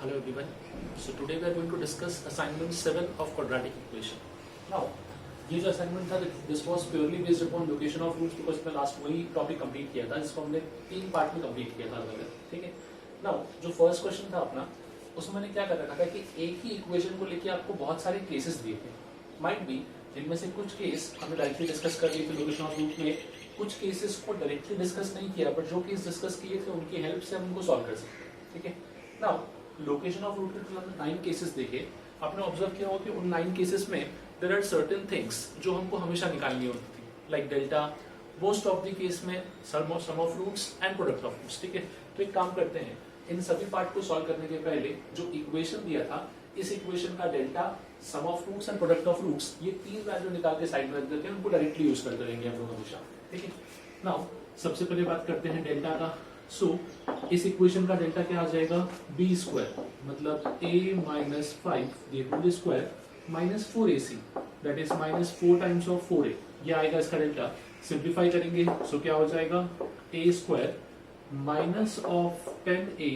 Hello everyone. So today we are going to discuss assignment 7 of quadratic equation. Now, ये जो assignment था this was purely based upon location of roots because मैं last वही topic complete किया था जिसको हमने 3 पार्ट में complete किया था अलग-अलग, ठीक है. Now जो first question था अपना उसमें मैंने क्या कर रखा था कि एक ही इक्वेशन को लेके आपको बहुत सारे केसेस दिए थे. Might be जिनमें से कुछ केस हमने डायरेक्टली डिस्कस कर लिए थे लोकेशन ऑफ रूट में, कुछ केसेस को डायरेक्टली डिस्कस नहीं किया बट जो केस डिस्कस किए थे उनकी हेल्प से हम उनको सॉल्व कर सकते हैं, ठीक है. नाउ लोकेशन ऑफ रूट के टोटल हमने 9 केसेस देखे. आपने ऑब्जर्व किया होगा कि उन 9 केसेस में देयर आर सर्टेन थिंग्स जो हमको हमेशा निकालनी होती थी, like delta, most of the case में sum of roots and product of roots, ठीक है. तो एक काम करते हैं, इन सभी पार्ट को सॉल्व करने के पहले जो इक्वेशन दिया था इस इक्वेशन का delta, sum of roots and product of roots, ये 3 वैल्यू निकाल के साइड में रख देते हैं, उनको डायरेक्टली यूज करते रहेंगे हम लोग हमेशा, ठीक है. नाउ सबसे पहले बात करते हैं डेल्टा का. सो इस इक्वेशन का डेल्टा क्या आ जाएगा, बी स्क्वायर मतलब a minus 5 the whole square minus 4ac that is minus 4 times of 4a. ये आएगा इसका डेल्टा. सिंप्लीफाई करेंगे सो क्या हो जाएगा, a square minus of 10a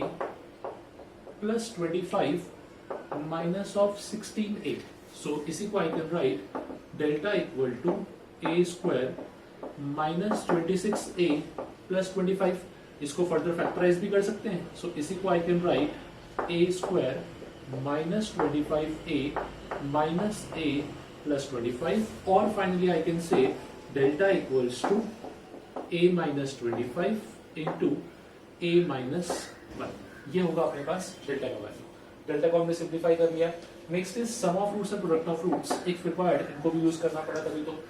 plus 25 minus of 16a. So इसी को I can write delta equal to a square minus 26a plus 25. इसको फर्दर फैक्टराइज भी कर सकते हैं. सो इसी को I can write a square minus 25a minus a plus 25 और finally I can say delta equals to a minus 25 into a minus 1. ये होगा अपने पास डेल्टा का वैल्यू. डेल्टा को हमने सिंप्लीफाई कर लिया. Next is sum of roots and product of roots. If required इनको भी यूज करना पड़ा तभी तो.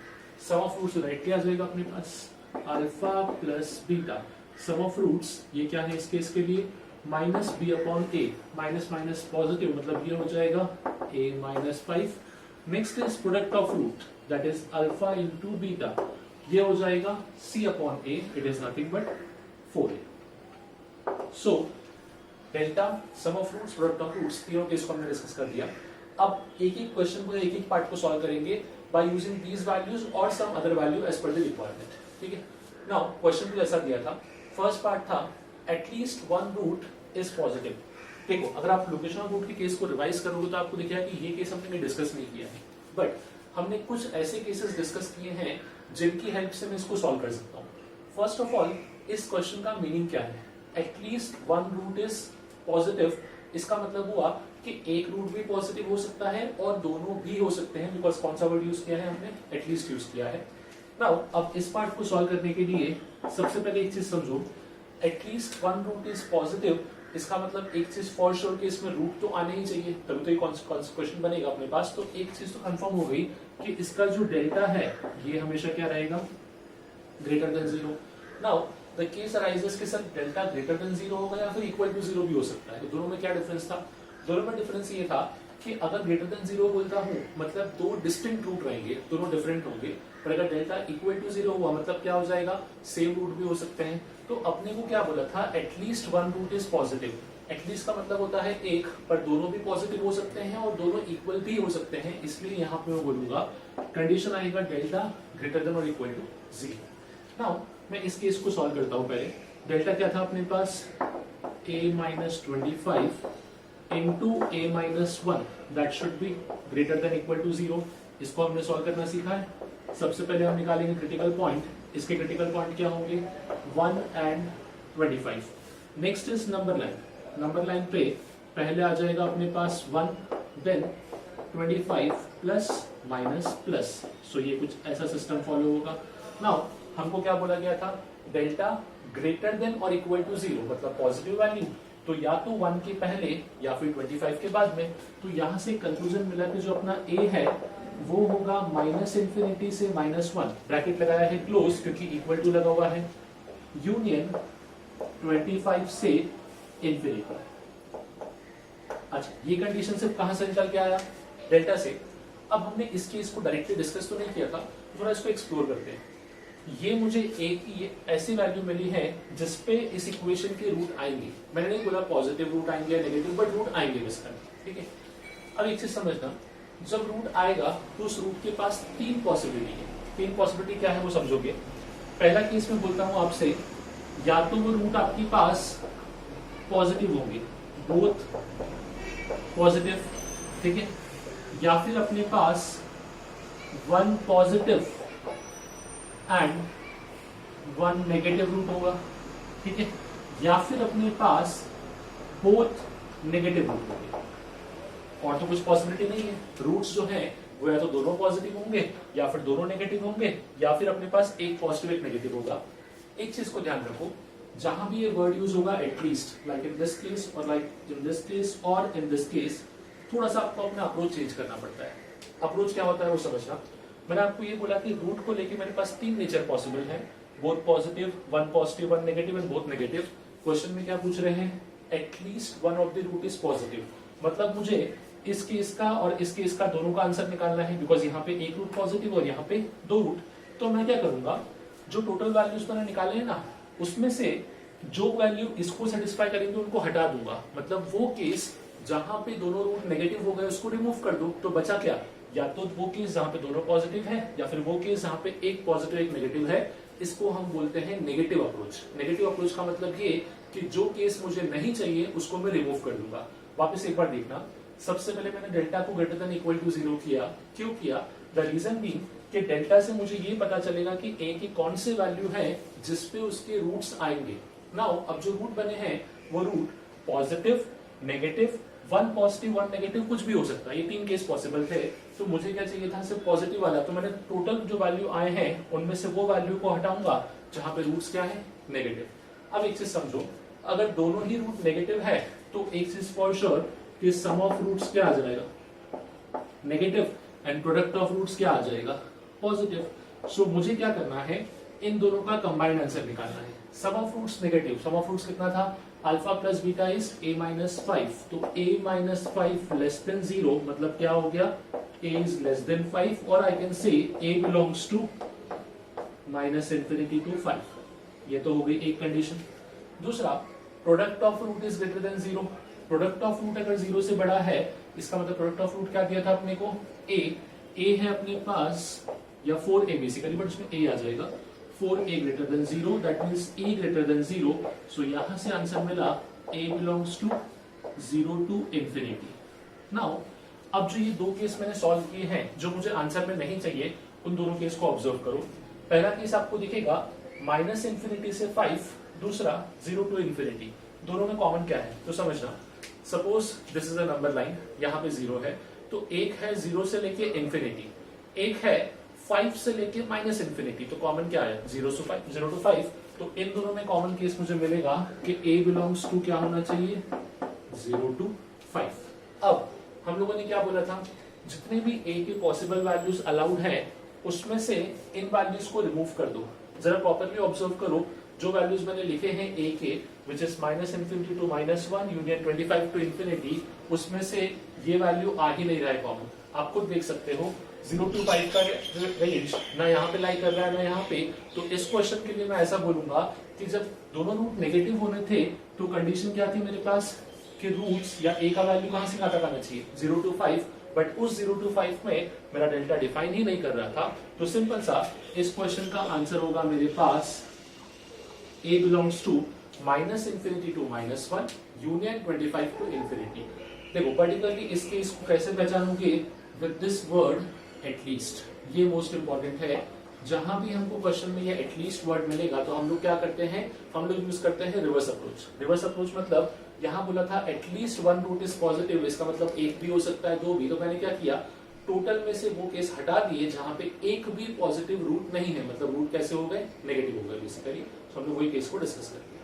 सम ऑफ रूट्स राइट क्या आ जाएगा अपने पास, alpha plus beta. Sum of roots ये क्या है इस केस के लिए, minus b upon a, minus minus positive मतलब ये हो जाएगा a minus 5. Next is product of root that is alpha into beta, ये हो जाएगा c upon a, it is nothing but 4a. So delta, sum of roots, product of roots, तीनों case को हमने डिस्कस कर दिया. अब एक एक क्वेश्चन को एक एक पार्ट को सॉल्व करेंगे बाय यूजिंग दीज वैल्यूज और some other value as per the requirement, ठीक है. नाउ क्वेश्चन को ऐसा दिया था, फर्स्ट पार्ट था at least one root is positive. देखो अगर आप लोकेशन ऑफ रूट के केस को रिवाइज करोगे तो आपको दिखेगा कि ये केस हमने डिस्कस नहीं किया है बट हमने कुछ ऐसे केसेस डिस्कस किए हैं जिनकी हेल्प से मैं इसको सॉल्व कर सकता हूँ. फर्स्ट ऑफ ऑल इस क्वेश्चन का मीनिंग क्या है, at least one root is positive. इसका मतलब हुआ कि एक रूट भी पॉजिटिव हो सकता है और दोनों भी हो सकते हैं बिकॉज कौन सा वर्ड यूज किया है हमने, एटलीस्ट यूज किया है. नाउ अब इस पार्ट को सॉल्व करने के लिए सबसे पहले एक चीज समझो, at least one root is positive. इसका मतलब एक चीज फॉर श्योर कि इसमें रूट तो आने ही चाहिए तभी तो ये क्वेश्चन बनेगा अपने पास. तो एक चीज तो कंफर्म हो गई कि इसका जो डेल्टा है ये हमेशा क्या रहेगा, greater than 0. Now the case arises कि सर डेल्टा ग्रेटर देन 0 होगा या फिर इक्वल टू 0 भी हो सकता है. तो दोनों में क्या डिफरेंस था, दोनों में डिफरेंस ये था कि अगर ग्रेटर देन 0 बोलता हूं मतलब दो डिस्टिंक्ट रूट रहेंगे, दोनों डिफरेंट होंगे. पर अगर डेल्टा इक्वल टू 0 हुआ मतलब क्या हो जाएगा, सेम रूट भी हो सकते हैं. तो अपने को क्या बोला था, at least one root is positive. At least का मतलब होता है एक, पर दोनों भी पॉजिटिव हो सकते हैं और दोनों इक्वल भी हो सकते हैं. इसलिए यहाँ पे मैं बोलूंगा कंडीशन आएगा डेल्टा ग्रेटर देन और इक्वल टू 0. नाउ मैं इस केस को सॉल्व करता हूँ. पहले डेल्टा क्या था अपने पास, a minus 25 into a minus 1 that should be greater than equal to 0. इसको हमने सॉल्व करना सीखा है. सबसे पहले हम निकालेंगे क्रिटिकल पॉइंट. इसके क्रिटिकल पॉइंट क्या होंगे, 1 and 25. Next is number line. Number line पे पहले आ जाएगा अपने पास 1 देन 25 प्लस माइनस प्लस. सो ये कुछ ऐसा सिस्टम फॉलो होगा. नाउ हमको क्या बोला गया था, डेल्टा ग्रेटर देन और इक्वल टू 0 मतलब पॉजिटिव वैल्यू, तो या तो 1 के पहले या फिर 25 के बाद में. तो यहां से कंक्लूजन मिला कि जो अपना a है वो होगा माइनस इंफिनिटी से माइनस 1, ब्रैकेट लगाया है क्लोज क्योंकि इक्वल टू लगा हुआ है, यूनियन 25 से इंफिनिटी. अच्छा ये कंडीशन सिर्फ कहां से निकल के आया, डेल्टा से. अब हमने इस केस को डायरेक्टली डिस्कस तो नहीं किया था, थोड़ा इसको एक्सप्लोर करते हैं. ये मुझे एक ये ऐसी वैल्यू मिली है जिसपे इस इक्वेशन के रूट आएंगे. मैंने नहीं बोला पॉजिटिव रूट आएंगे या नेगेटिव, बट रूट आएंगे इसका, ठीक है. अब एक चीज समझना, जब रूट आएगा तो उस रूट के पास 3 पॉसिबिलिटी है. 3 पॉसिबिलिटी क्या है वो समझोगे. पहला केस में बोलता हूं आपसे, या तो वो रूट आपके पास पॉजिटिव होंगे, बोथ पॉजिटिव, ठीक है, या फिर अपने पास 1 पॉजिटिव एंड 1 नेगेटिव रूट होगा, ठीक है, या फिर अपने पास बोथ नेगेटिव रूट होंगे। और तो कुछ पॉसिबिलिटी नहीं है, रूट्स जो है वो या तो दोनों पॉजिटिव होंगे या फिर दोनों नेगेटिव होंगे या फिर अपने पास एक पॉजिटिव एक नेगेटिव होगा। एक चीज को ध्यान रखो, जहां भी ये वर्ड यूज होगा at least, like in this case और लाइक इन दिस केस और इन दिस केस, थोड़ा सा आपको अपना अप्रोच चेंज करना पड़ता है। अप्रोच क्या होता है वो समझना। मैंने आपको ये बोला कि रूट को लेके मेरे पास 3 नेचर पॉसिबल है, both positive, 1 positive 1 negative and both negative. Question में क्या पूछ रहे हैं, at least 1 of the root is positive, मतलब मुझे इस केस का और इस केस का दोनों का आंसर निकालना है, बिकॉज यहाँ पे एक रूट पॉजिटिव और यहाँ पे 2 रूट। तो मैं क्या करूंगा, जो टोटल वैल्यूज मैंने निकाले हैं ना, उसमें से जो वैल्यू इसको सेटिस्फाई करेंगे उनको हटा दूंगा। मतलब वो केस जहां पे दोनों रूट नेगेटिव हो गए उसको रिमूव कर दो, तो बचा क्या, या तो वो केस जहां पे दोनों पॉजिटिव है या फिर वो केस जहां पे एक पॉजिटिव एक नेगेटिव है। इसको हम बोलते हैं नेगेटिव अप्रोच। नेगेटिव अप्रोच का मतलब ये कि जो केस मुझे नहीं चाहिए उसको मैं रिमूव कर दूंगा। वापस एक बार देखना, सबसे पहले मैंने डेल्टा को ग्रेटर देन इक्वल टू 0 किया। क्यों किया, द रीजन बीइंग कि डेल्टा से मुझे ये पता चलेगा कि ए की कौन से वैल्यू है जिसपे उसके रूट्स आएंगे। नाउ अब जो रूट बने हैं वो root positive, negative, 1 positive 1 negative कुछ भी हो सकता है, ये 3 केस पॉसिबल थे। तो मुझे क्या चाहिए था, सिर्फ पॉजिटिव वाला। तो मैंने टोटल जो वैल्यू आए हैं उनमें से वो वैल्यू को हटाऊंगा जहां पे रूट्स क्या है, नेगेटिव। अब एक चीज समझो, अगर दोनों ही रूट नेगेटिव है तो एक चीज फॉर श्योर कि सम ऑफ रूट्स क्या आ जाएगा, negative, and product of roots क्या आ जाएगा, पॉजिटिव। सो मुझे क्या करना है, इन दोनों का कंबाइंड आंसर निकालना है। Sum of roots negative, sum of roots कितना था, alpha plus beta is a minus 5। तो a माइनस 5 लेस देन 0 मतलब क्या हो गया, a इज लेस देन 5, और I can say a belongs to minus infinity to 5। ये तो हो गई एक कंडीशन। दूसरा, product of root is greater than 0। Product of root अगर 0 से बड़ा है, इसका मतलब प्रोडक्ट ऑफ रूट क्या दिया था अपने को, a है अपने पास, या 4a बेसिकली, बट इसमें a आ जाएगा, 4a greater than 0, that means a greater than 0। So यहां से आंसर मिला a belongs to 0 to infinity. Now अब जो ये 2 केस मैंने सॉल्व किए हैं, जो मुझे आंसर में नहीं चाहिए, उन दोनों केस को ऑब्जर्व करो। पहला केस आपको दिखेगा माइनस इंफिनिटी से 5, दूसरा 0 टू इंफिनिटी। दोनों में कॉमन क्या है तो समझना। Suppose this is a number line, यहाँ पे 0 है, तो एक है 0 से लेके इंफिनिटी, एक है 5 से लेके माइनस इंफिनिटी। तो कॉमन क्या है, 0 टू 5। तो इन दोनों में कॉमन केस मुझे मिलेगा कि a बिलोंग्स टू क्या होना चाहिए, 0 टू 5। अब हम लोगों ने क्या बोला था, जितने भी a के पॉसिबल वैल्यूज अलाउड है उसमें से इन वैल्यूज को रिमूव कर दो। जरा प्रॉपरली ऑब्जर्व करो, जो वैल्यूज मैंने लिखे हैं a के, which is minus infinity to -1 union 25 to infinity, उसमें से ये वैल्यू आ ही नहीं रहा है कॉमन। आप खुद देख सकते हो 0 टू 5 का रेंज ना यहाँ पे लाई कर रहा है ना यहाँ पे। तो इस क्वेश्चन के लिए मैं ऐसा बोलूंगा कि जब दोनों रूट नेगेटिव होने थे तो कंडीशन क्या थी मेरे पास कि रूट्स या a का वैल्यू कहां से कहां तक आना चाहिए, 0 टू 5। बट उस 0 टू 5 में मेरा डेल्टा डिफाइन ही नहीं कर रहा था। तो सिंपल सा इस क्वेश्चन का आंसर होगा मेरे पास a belongs to minus infinity to -1 union 25 to infinity. देखो पर्टिकुलरली इस केस को कैसे पहचानोगे, विद दिस वर्ड एटलीस्ट। ये मोस्ट इंपॉर्टेंट है। जहां भी हमको क्वेश्चन में ये एटलीस्ट वर्ड मिलेगा तो हम लोग क्या करते हैं, हम लोग यूज करते हैं रिवर्स अप्रोच। रिवर्स अप्रोच मतलब यहाँ बोला था एटलीस्ट 1 रूट इज पॉजिटिव, इसका मतलब एक भी हो सकता है 2 भी। तो मैंने क्या किया, टोटल में से वो केस हटा दिए जहां पे एक भी पॉजिटिव रूट नहीं है, मतलब रूट कैसे हो गए, नेगेटिव हो गए बेसिकली। तो हम लोग वही केस को डिस्कस कर लिया।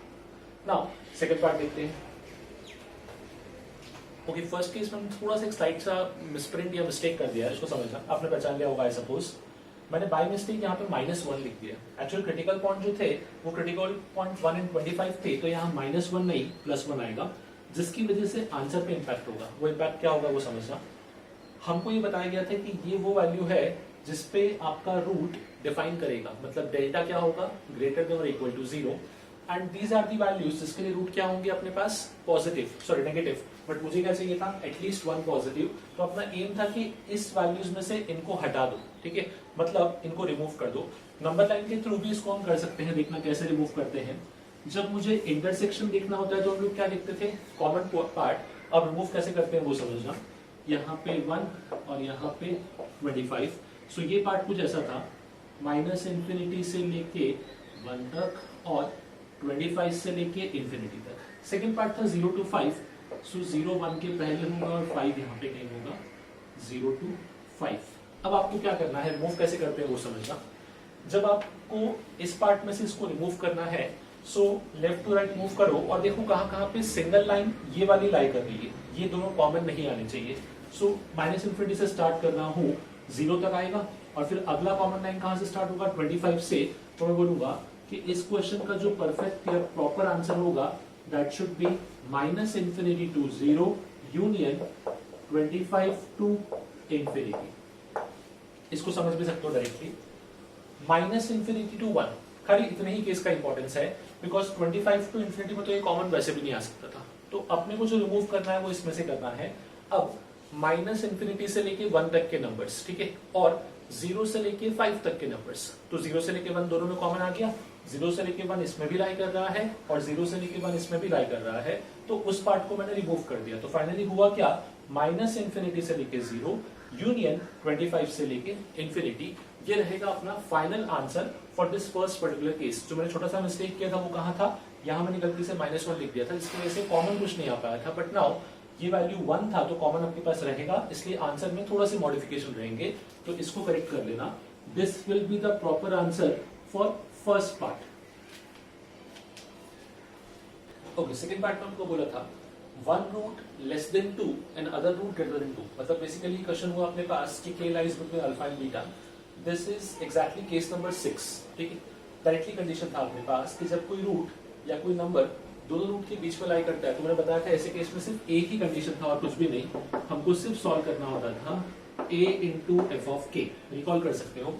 नाउ सेकंड पार्ट देखते हैं। ओके, फर्स्ट केस में थोड़ा सा एक स्लाइड सा मिसप्रिंट या मिस्टेक कर दिया है, इसको समझना। आपने पहचान लिया होगा आई सपोज। मैंने बाय मिस्टेक यहाँ पे -1 लिख दिया। एक्चुअल क्रिटिकल पॉइंट जो थे वो क्रिटिकल पॉइंट 1 and 25 थे, तो यहाँ -1 नहीं +1 आएगा, जिसकी वजह से आंसर पे इंपैक्ट होगा। वो इंपैक्ट क्या होगा वो समझना। हमको ये बताया गया था कि ये वो वैल्यू है जिसपे आपका रूट डिफाइन करेगा, मतलब डेल्टा क्या होगा, ग्रेटर देन और equal to 0, and these are the values जिसके लिए रूट क्या होंगे अपने पास, पॉजिटिव, सॉरी नेगेटिव। बट मुझे क्या चाहिए था, एटलीस्ट 1 पॉजिटिव। तो अपना एम था कि इस वैल्यूज में से इनको हटा दो, ठीक है, मतलब इनको रिमूव कर दो। नंबर लाइन के थ्रू भी इसको हम कर सकते हैं। देखना कैसे रिमूव करते हैं। जब मुझे इंटरसेक्शन देखना होता है तो हम लोग क्या देखते थे, कॉमन पार्ट, अब रिमूव कैसे करते हैं वो समझना। यहाँ पे 1 और यहाँ पे 25। सो ये पार्ट कुछ ऐसा था, माइनस इन्फिनिटी से लेके 1 तक और 25 से लेके इन्फिनिटी तक। सेकेंड पार्ट था 0 to 5। सो 0 1 के पहले होगा और 5 यहाँ पे कहीं होगा, 0 to 5। अब आपको क्या करना है, रिमूव कैसे करते हैं वो समझना। जब आपको इस पार्ट में से इसको रिमूव करना है, so left to right move करो और देखो कहाँ कहाँ पे सिंगल लाइन ये वाली लाई कर रही है, ये दोनों कॉमन नहीं आने चाहिए। सो माइनस इन्फिनिटी से स्टार्ट कर रहा हूँ, 0 तक आएगा और फिर अगला कॉमन लाइन कहाँ से स्टार्ट होगा, 25 से। तो मैं बोलूंगा कि इस क्वेश्चन का जो परफेक्ट या प्रॉपर आंसर होगा that should be minus infinity to 0 union 25 to infinity. इसको समझ भी सकते हो डायरेक्टली। माइनस इन्फिनिटी टू 1, खाली इतने ही केस का इंपॉर्टेंस है, बिकॉज 25 टू इन्फिनिटी में तो ये कॉमन वैसे भी नहीं आ सकता था। तो अपने को जो रिमूव करना है वो इसमें से करना है। अब माइनस इन्फिनिटी से लेके 1 तक के नंबर्स, ठीक है, और 0 से लेके 5 तक के नंबर्स। तो 0 से लेके 1 दोनों में कॉमन आ गया, 0 से लेके 1 इसमें भी लाई कर रहा है और 0 से लेके 1 इसमें भी लाई कर रहा है। तो उस पार्ट को मैंने रिमूव कर दिया। तो फाइनली हुआ क्या, माइनस इन्फिनिटी से लेके 0 यूनियन 25 से लेके इन्फिनिटी। ये रहेगा अपना final answer for this first particular case. जो मैंने छोटा सा मिस्टेक किया था वो कहाँ था, यहाँ मैंने गलती से -1 लिख दिया था, जिसकी वजह से कॉमन कुछ नहीं आ पाया था। बट नाउ ये वैल्यू 1 था तो कॉमन आपके पास रहेगा, इसलिए आंसर में थोड़ा सी मॉडिफिकेशन रहेंगे, तो इसको करेक्ट कर लेना। This will be the proper answer for first part. Okay, second part में हमको बोला था 1 root less than 2 and other root greater than 2। मतलब बेसिकली क्वेश्चन हुआ अपने पास कि k lies between alpha and beta. This is exactly case number 6, ठीक है। डायरेक्टली कंडीशन था अपने पास कि जब कोई रूट या कोई नंबर दोनों रूट के बीच में लाई करता है, तो मैंने बताया था ऐसे केस में सिर्फ एक ही कंडीशन था और कुछ भी नहीं, हमको सिर्फ सॉल्व करना होता था a इंटू एफ ऑफ के। रिकॉल कर सकते हो,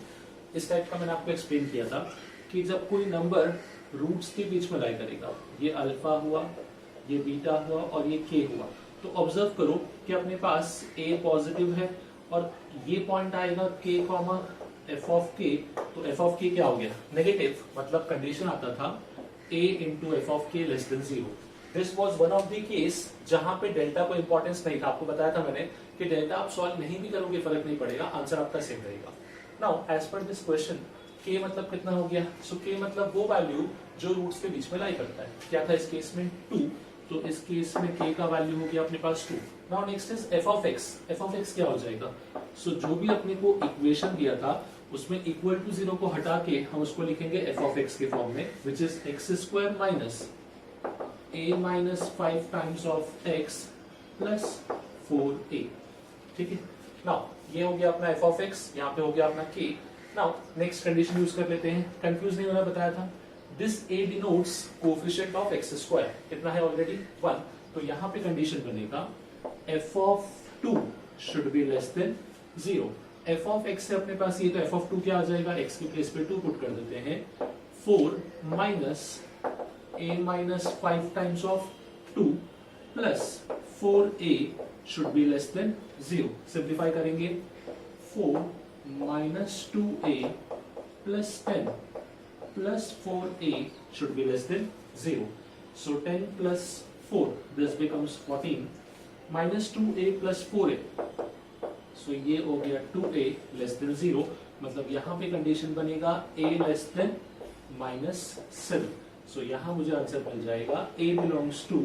इस टाइप का मैंने आपको एक्सप्लेन किया था कि जब कोई नंबर रूट्स के बीच में लाई करेगा, ये अल्फा हुआ, ये बीटा हुआ और ये के हुआ, तो ऑब्जर्व करो कि अपने पास a पॉजिटिव है और ये पॉइंट आएगा k कॉमा एफ ऑफ के। तो एफ ऑफ के क्या हो गया, नेगेटिव, मतलब कंडीशन आता था a इंटू एफ ऑफ के less than 0। This was one of the case जहां पे डेल्टा को इंपॉर्टेंस नहीं था। आपको बताया था मैंने कि डेल्टा आप सॉल्व नहीं भी करोगे फर्क नहीं पड़ेगा, आंसर आपका सेम रहेगा। Now as per this question k मतलब कितना हो गया, सो k मतलब वो वैल्यू जो रूट्स के बीच में लाई करता है। क्या था इस केस में 2, तो इस केस में k का वैल्यू हो गया अपने पास 2। Now next is f of x। f of x क्या हो जाएगा, सो जो भी अपने को इक्वेशन दिया था उसमें इक्वल टू 0 को हटा के हम उसको लिखेंगे f ऑफ x के फॉर्म में, which is x square minus a minus 5 times of x plus 4a, ठीक है। नाउ ये हो गया अपना f ऑफ x, यहाँ पे हो गया अपना k। Now next condition use कर लेते हैं, कंफ्यूज नहीं होना, बताया था this a denotes coefficient of x square, कितना है ऑलरेडी 1। तो यहाँ पे कंडीशन बनेगा f of 2 should be less than 0। f of x से अपने पास ये, तो f ऑफ 2 क्या आ जाएगा, x की प्लेस पे 2 पुट कर देते हैं, 4 minus a minus 5 times of 2 plus 4a should be less than 0। Simplify करेंगे, 4 minus 2a plus 10 plus 4a should be less than 0. So 10 plus 4, this becomes 14. Minus 2a plus 4a. So ये हो गया 2a less than 0. मतलब यहाँ पे condition बनेगा a less than minus 7. So यहाँ मुझे आंसर मिल जाएगा a belongs to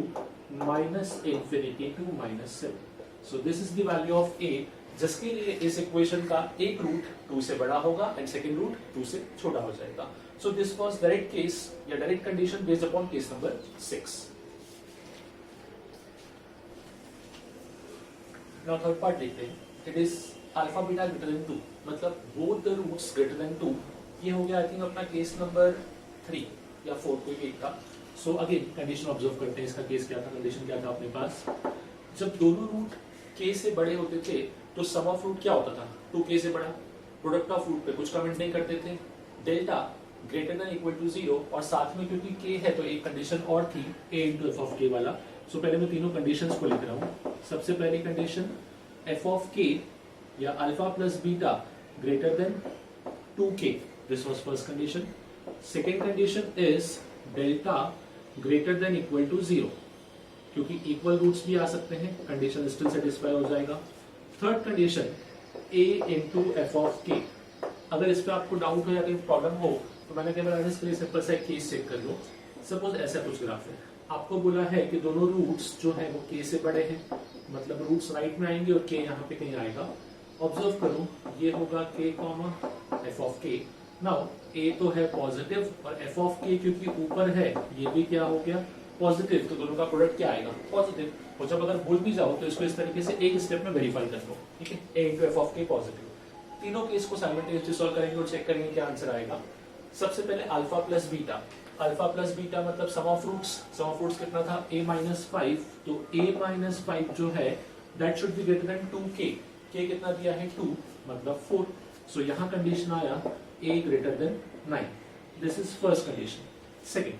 minus infinity to minus 7. So this is the value of a, जिसके लिए इस इक्वेशन का एक रूट 2 से बड़ा होगा एंड सेकेंड रूट 2 से छोटा हो जाएगा। So this was direct case या direct condition based upon case number 6. Now third part देखते हैं, it is alpha beta greater than 2, मतलब both the roots greater than 2। ये हो गया I think अपना case number 3 या 4 कोई एक था। So again condition observe करते हैं, इसका case क्या था, condition क्या था अपने पास, जब दोनों रूट k से बड़े होते थे तो सम ऑफ रूट क्या होता था, 2k से बड़ा, प्रोडक्ट ऑफ रूट पे कुछ कमेंट नहीं करते थे, delta greater than equal to 0, और साथ में क्योंकि k है तो एक कंडीशन और थी a into f of k वाला। सो पहले मैं तीनों कंडीशंस को लिख रहा हूँ। सबसे पहली कंडीशन f ऑफ k या alpha plus beta greater than 2k, this was first condition. Second condition is delta greater than equal to 0, क्योंकि इक्वल रूट्स भी आ सकते हैं, कंडीशन स्टिल सेटिस्फाई हो जाएगा। Third condition a into f of के। अगर इस पे आपको डाउट हो या कहीं प्रॉब्लम हो तो मैंने क्या बोला, इसके लिए सिंपल सा एक केस चेक कर लो। सपोज ऐसा कुछ ग्राफ है, आपको बोला है कि दोनों रूट्स जो है वो k से बड़े हैं, मतलब रूट्स राइट में आएंगे और k यहाँ पे कहीं आएगा। ऑब्जर्व करो, ये होगा k कॉमा एफ ऑफ के। नाउ a तो है पॉजिटिव और एफ ऑफ के क्योंकि ऊपर है ये भी क्या हो गया पॉजिटिव, तो दोनों का प्रोडक्ट क्या आएगा पॉजिटिव। और जब अगर भूल भी जाओ तो इसको इस तरीके से एक स्टेप में वेरीफाई कर लो, ठीक है, a into f of k positive. तीनों केस को साइमल्टेनियसली सॉल्व करेंगे और चेक करेंगे क्या आंसर आएगा। सबसे पहले alpha plus beta, alpha plus beta मतलब sum of roots, sum of roots कितना था a माइनस 5, तो a माइनस 5 जो है that should be greater than 2k, k कितना दिया है 2 मतलब 4, सो यहाँ कंडीशन आया a greater than 9, this is first condition. Second,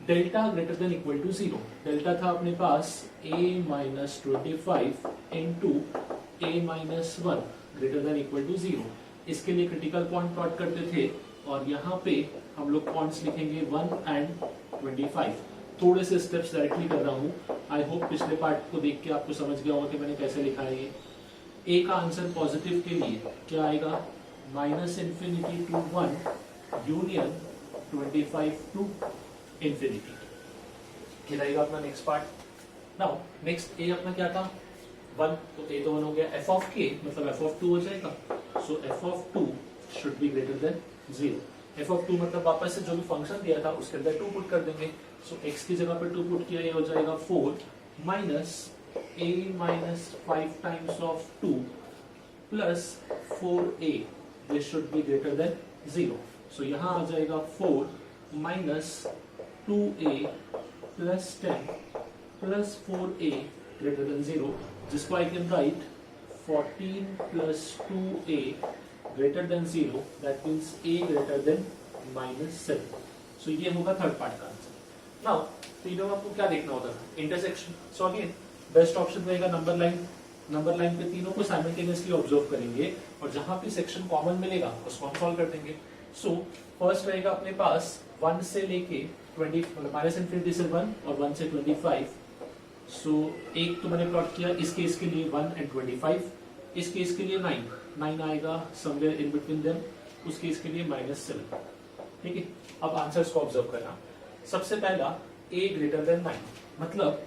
delta greater than equal to 0, delta था अपने पास a minus 25 into a minus 1 greater than equal to 0। इसके लिए क्रिटिकल पॉइंट प्लॉट करते थे और यहाँ पे हम लोग पॉइंट्स लिखेंगे 1 एंड 25। थोड़े से स्टेप्स डायरेक्टली कर रहा हूँ, आई होप पिछले पार्ट को देख के आपको समझ गया होगा कि मैंने कैसे लिखा है ये। a का आंसर पॉजिटिव के लिए क्या आएगा, minus infinity to 1 union 25 to infinity. क्या रहेगा अपना next part. Now next a अपना क्या था 1, तो a तो 1 हो गया, f ऑफ k मतलब f ऑफ 2 हो जाएगा, सो f of 2 should be greater than 0। f of 2 मतलब वापस से जो भी फंक्शन दिया था उसके अंदर 2 पुट कर देंगे, सो x की जगह पर 2 पुट किया, ये हो जाएगा 4 minus a minus 5 times of 2 plus 4a, this should be greater than 0। सो यहाँ आ जाएगा 4 minus 2a plus 10 plus 4a greater than 0, जिसको आई can right 14 plus 2a greater than 0, that means a greater then minus 7। सो ये होगा third part का answer. Now तीनों में आपको क्या देखना होता है, intersection. So again best option रहेगा नंबर लाइन, नंबर लाइन पे तीनों को साइमल्टेनियसली ऑब्जर्व करेंगे और जहां भी सेक्शन कॉमन मिलेगा उसको हम सॉल्व कर देंगे। सो फर्स्ट रहेगा अपने पास 1 से लेके 20 मतलब माइनस इनफिनिटी से 1 और 1 से 25। सो एक तो मैंने प्लॉट किया इस केस के लिए 1 एंड 25, इस केस के लिए 9 आएगा समवेयर इन बिटवीन देम, उस केस के लिए माइनस 7, ठीक है। अब आंसर्स को ऑब्जर्व करना, सबसे पहला a ग्रेटर देन 9 मतलब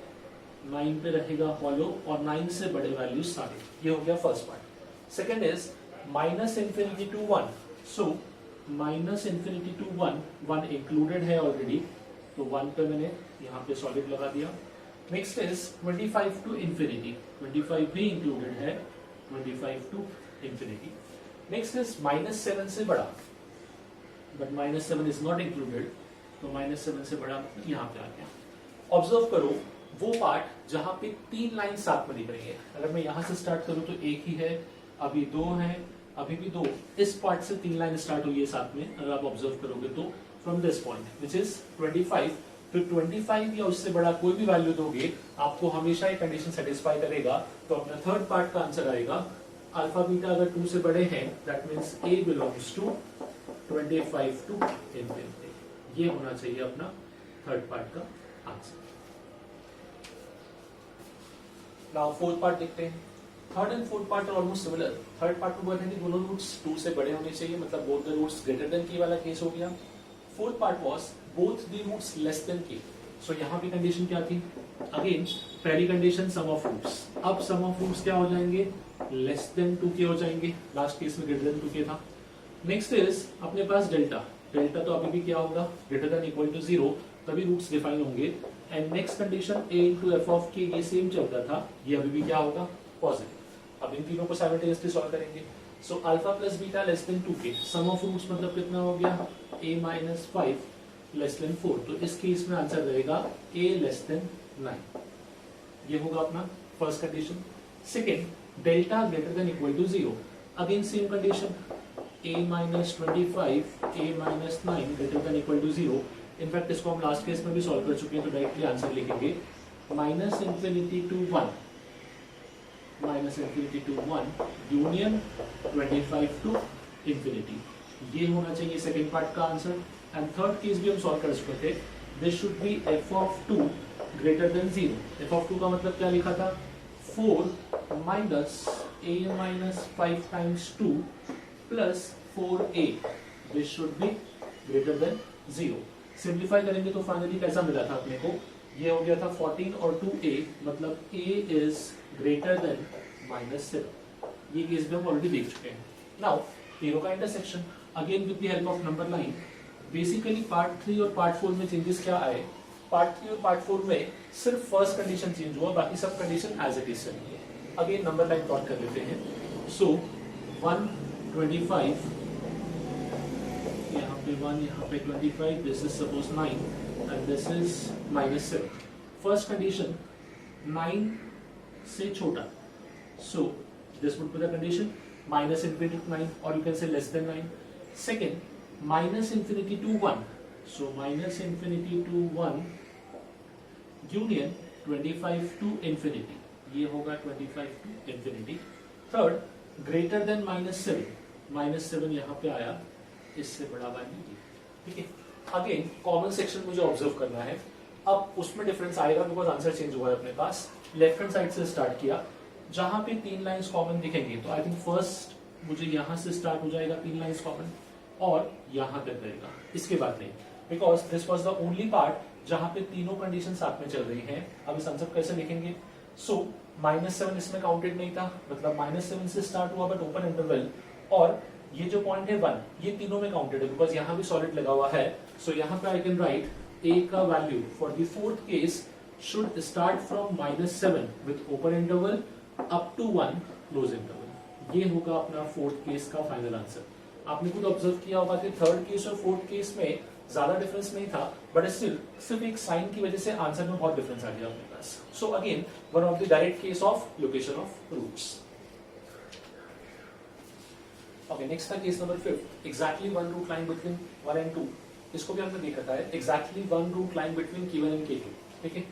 9 पे रहेगा हॉलो और 9 से बड़े वैल्यूज सारे, ये हो गया first part. Second is minus infinity to 1, so minus infinity to 1 included है ऑलरेडी, तो 1 पे मैंने यहाँ पे सॉलिड लगा दिया। नेक्स्ट इज 25 टू इंफिनिटी, 25 भी इंक्लूडेड है, 25 to infinity. Next is minus 7 से बड़ा, but minus 7 is not included, तो माइनस 7 से बड़ा मतलब यहाँ पे आ गया। ऑब्जर्व करो वो पार्ट जहां पे 3 लाइन साथ में दिख रही है, अगर मैं यहाँ से स्टार्ट करूँ तो एक ही है, अभी 2 है, अभी भी 2, इस पार्ट से 3 लाइन स्टार्ट हुई है साथ में, अगर आप ऑब्जर्व करोगे तो from this point which is 25, तो 25 या उससे बड़ा कोई भी वैल्यू दोगे आपको हमेशा ये कंडीशन सेटिस्फाई करेगा, तो अपना थर्ड पार्ट का आंसर आएगा अल्फा बीटा अगर 2 से बड़े हैं that means a belongs to 25 to infinity. ये होना चाहिए अपना थर्ड पार्ट का आंसर। नाउ फोर्थ पार्ट देखते हैं। Third and fourth part are almost similar. Third part में बोला है कि दोनों रूट्स 2 से बड़े होने चाहिए, मतलब both the roots greater than k वाला केस हो गया। Fourth part was both the roots less than k. So यहाँ पे कंडीशन क्या थी, अगेन पहली कंडीशन सम ऑफ रूट्स, अब सम ऑफ रूट्स क्या हो जाएंगे, लेस देन 2k हो जाएंगे, लास्ट केस में ग्रेटर देन 2k था। नेक्स्ट इज अपने पास डेल्टा, डेल्टा तो अभी भी क्या होगा, ग्रेटर देन इक्वल टू 0, तभी रूट्स डिफाइन होंगे। And next condition a into f of के, ये सेम चलता था, ये अभी भी क्या होगा, पॉजिटिव। अब इन तीनों को साइमल्टेनियसली सॉल्व करेंगे। So alpha plus beta less than 2k, sum of roots मतलब कितना हो गया, a माइनस 5 लेस देन 4, तो इस केस में आंसर रहेगा a लेस देन 9, ये होगा अपना first condition. Second delta greater than equal to 0, again same condition, a minus 25 a minus 9 greater than equal to 0। In fact इसको हम लास्ट केस में भी सॉल्व कर चुके हैं, तो डायरेक्टली आंसर लिखेंगे minus infinity to 1, minus infinity to 1 union 25 to infinity, ये होना चाहिए सेकेंड पार्ट का आंसर। एंड थर्ड केस भी हम सॉल्व कर चुके थे, this should be f of 2 greater than 0. F of 2 का मतलब क्या लिखा था, 4 minus a minus 5 times 2 plus 4a. This should be greater than 0. Simplify करेंगे तो फाइनली कैसा मिला था अपने को, ये हो गया था 14 और 2a, मतलब a इज ग्रेटर देन -7. ये केस में हम ऑलरेडी देख चुके हैं. नाउ तीनों का intersection again with the help of number line. Basically part 3 और पार्ट 4 में चेंजेस क्या आए, पार्ट 3 और पार्ट 4 में सिर्फ फर्स्ट कंडीशन चेंज हुआ, बाकी सब कंडीशन एज इट इज चली है. अगेन नंबर लाइन प्लॉट कर लेते हैं. सो 125, यहाँ पे 1, यहाँ पे 25, this is suppose 9 and this is -7. First condition 9 से छोटा, so this would be the condition minus infinity to 9, or you can say less than 9. Second, minus infinity to 1, so minus infinity to 1 union 25 to infinity, ये होगा 25 to infinity. Third, greater than -7, -7 यहाँ पे आया, इससे बड़ा value, ठीक है. Again common section मुझे ऑब्जर्व करना है. अब उसमें डिफरेंस आएगा बिकॉज आंसर चेंज हुआ है अपने पास. लेफ्ट हैंड साइड से स्टार्ट किया, जहां पे 3 लाइंस कॉमन दिखेंगे, तो आई थिंक फर्स्ट मुझे यहां से स्टार्ट हो जाएगा 3 लाइंस कॉमन, और यहां तक रहेगा, इसके बाद नहीं, because this was the only part जहां पे तीनों कंडीशन साथ में चल रही हैं. अब इस आंसर कैसे लिखेंगे, सो -7 इसमें काउंटेड नहीं था, मतलब -7 से स्टार्ट हुआ बट ओपन इंटरवल, और ये जो पॉइंट है 1, ये तीनों में काउंटेड है बिकॉज यहाँ भी सॉलिड लगा हुआ है. सो यहाँ पे आई कैन राइट a का value for the fourth case should start from -7 with open interval up to 1 close interval. ये होगा अपना फोर्थ केस का फाइनल आंसर. आपने खुद ऑब्जर्व किया होगा कि थर्ड केस और फोर्थ केस में ज्यादा डिफरेंस नहीं था, बट स्टिल सिर्फ एक साइन की वजह से आंसर में बहुत डिफरेंस आ गया अपने पास. So again one of the direct case of location of roots. Okay, next था case number 5. Exactly one root line between 1 and 2. इसको भी हमने देखा था, exactly one root line between K1 and K2. ठीक है,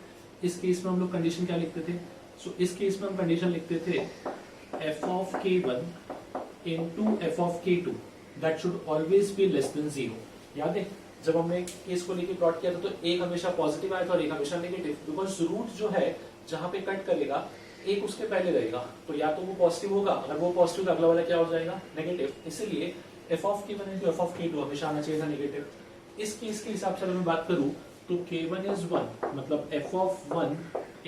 इस केस में हम लोग कंडीशन क्या लिखते थे, सो इस केस में हम कंडीशन लिखते थे f of K1 into f of K2 that should always be less than 0. याद है जब हमने केस को लेके प्लॉट किया था तो एक हमेशा पॉजिटिव आया था और एक हमेशा नेगेटिव, बिकॉज रूट जो है जहां पे कट करेगा एक उसके पहले रहेगा, तो या तो वो पॉजिटिव होगा, अगर वो पॉजिटिव अगला वाला क्या हो जाएगा, नेगेटिव. इसलिए f of K1 into f of K2 हमेशा आना चाहिए था नेगेटिव. इस केस के हिसाब से अगर मैं बात करूं तो K1 is 1, मतलब f of 1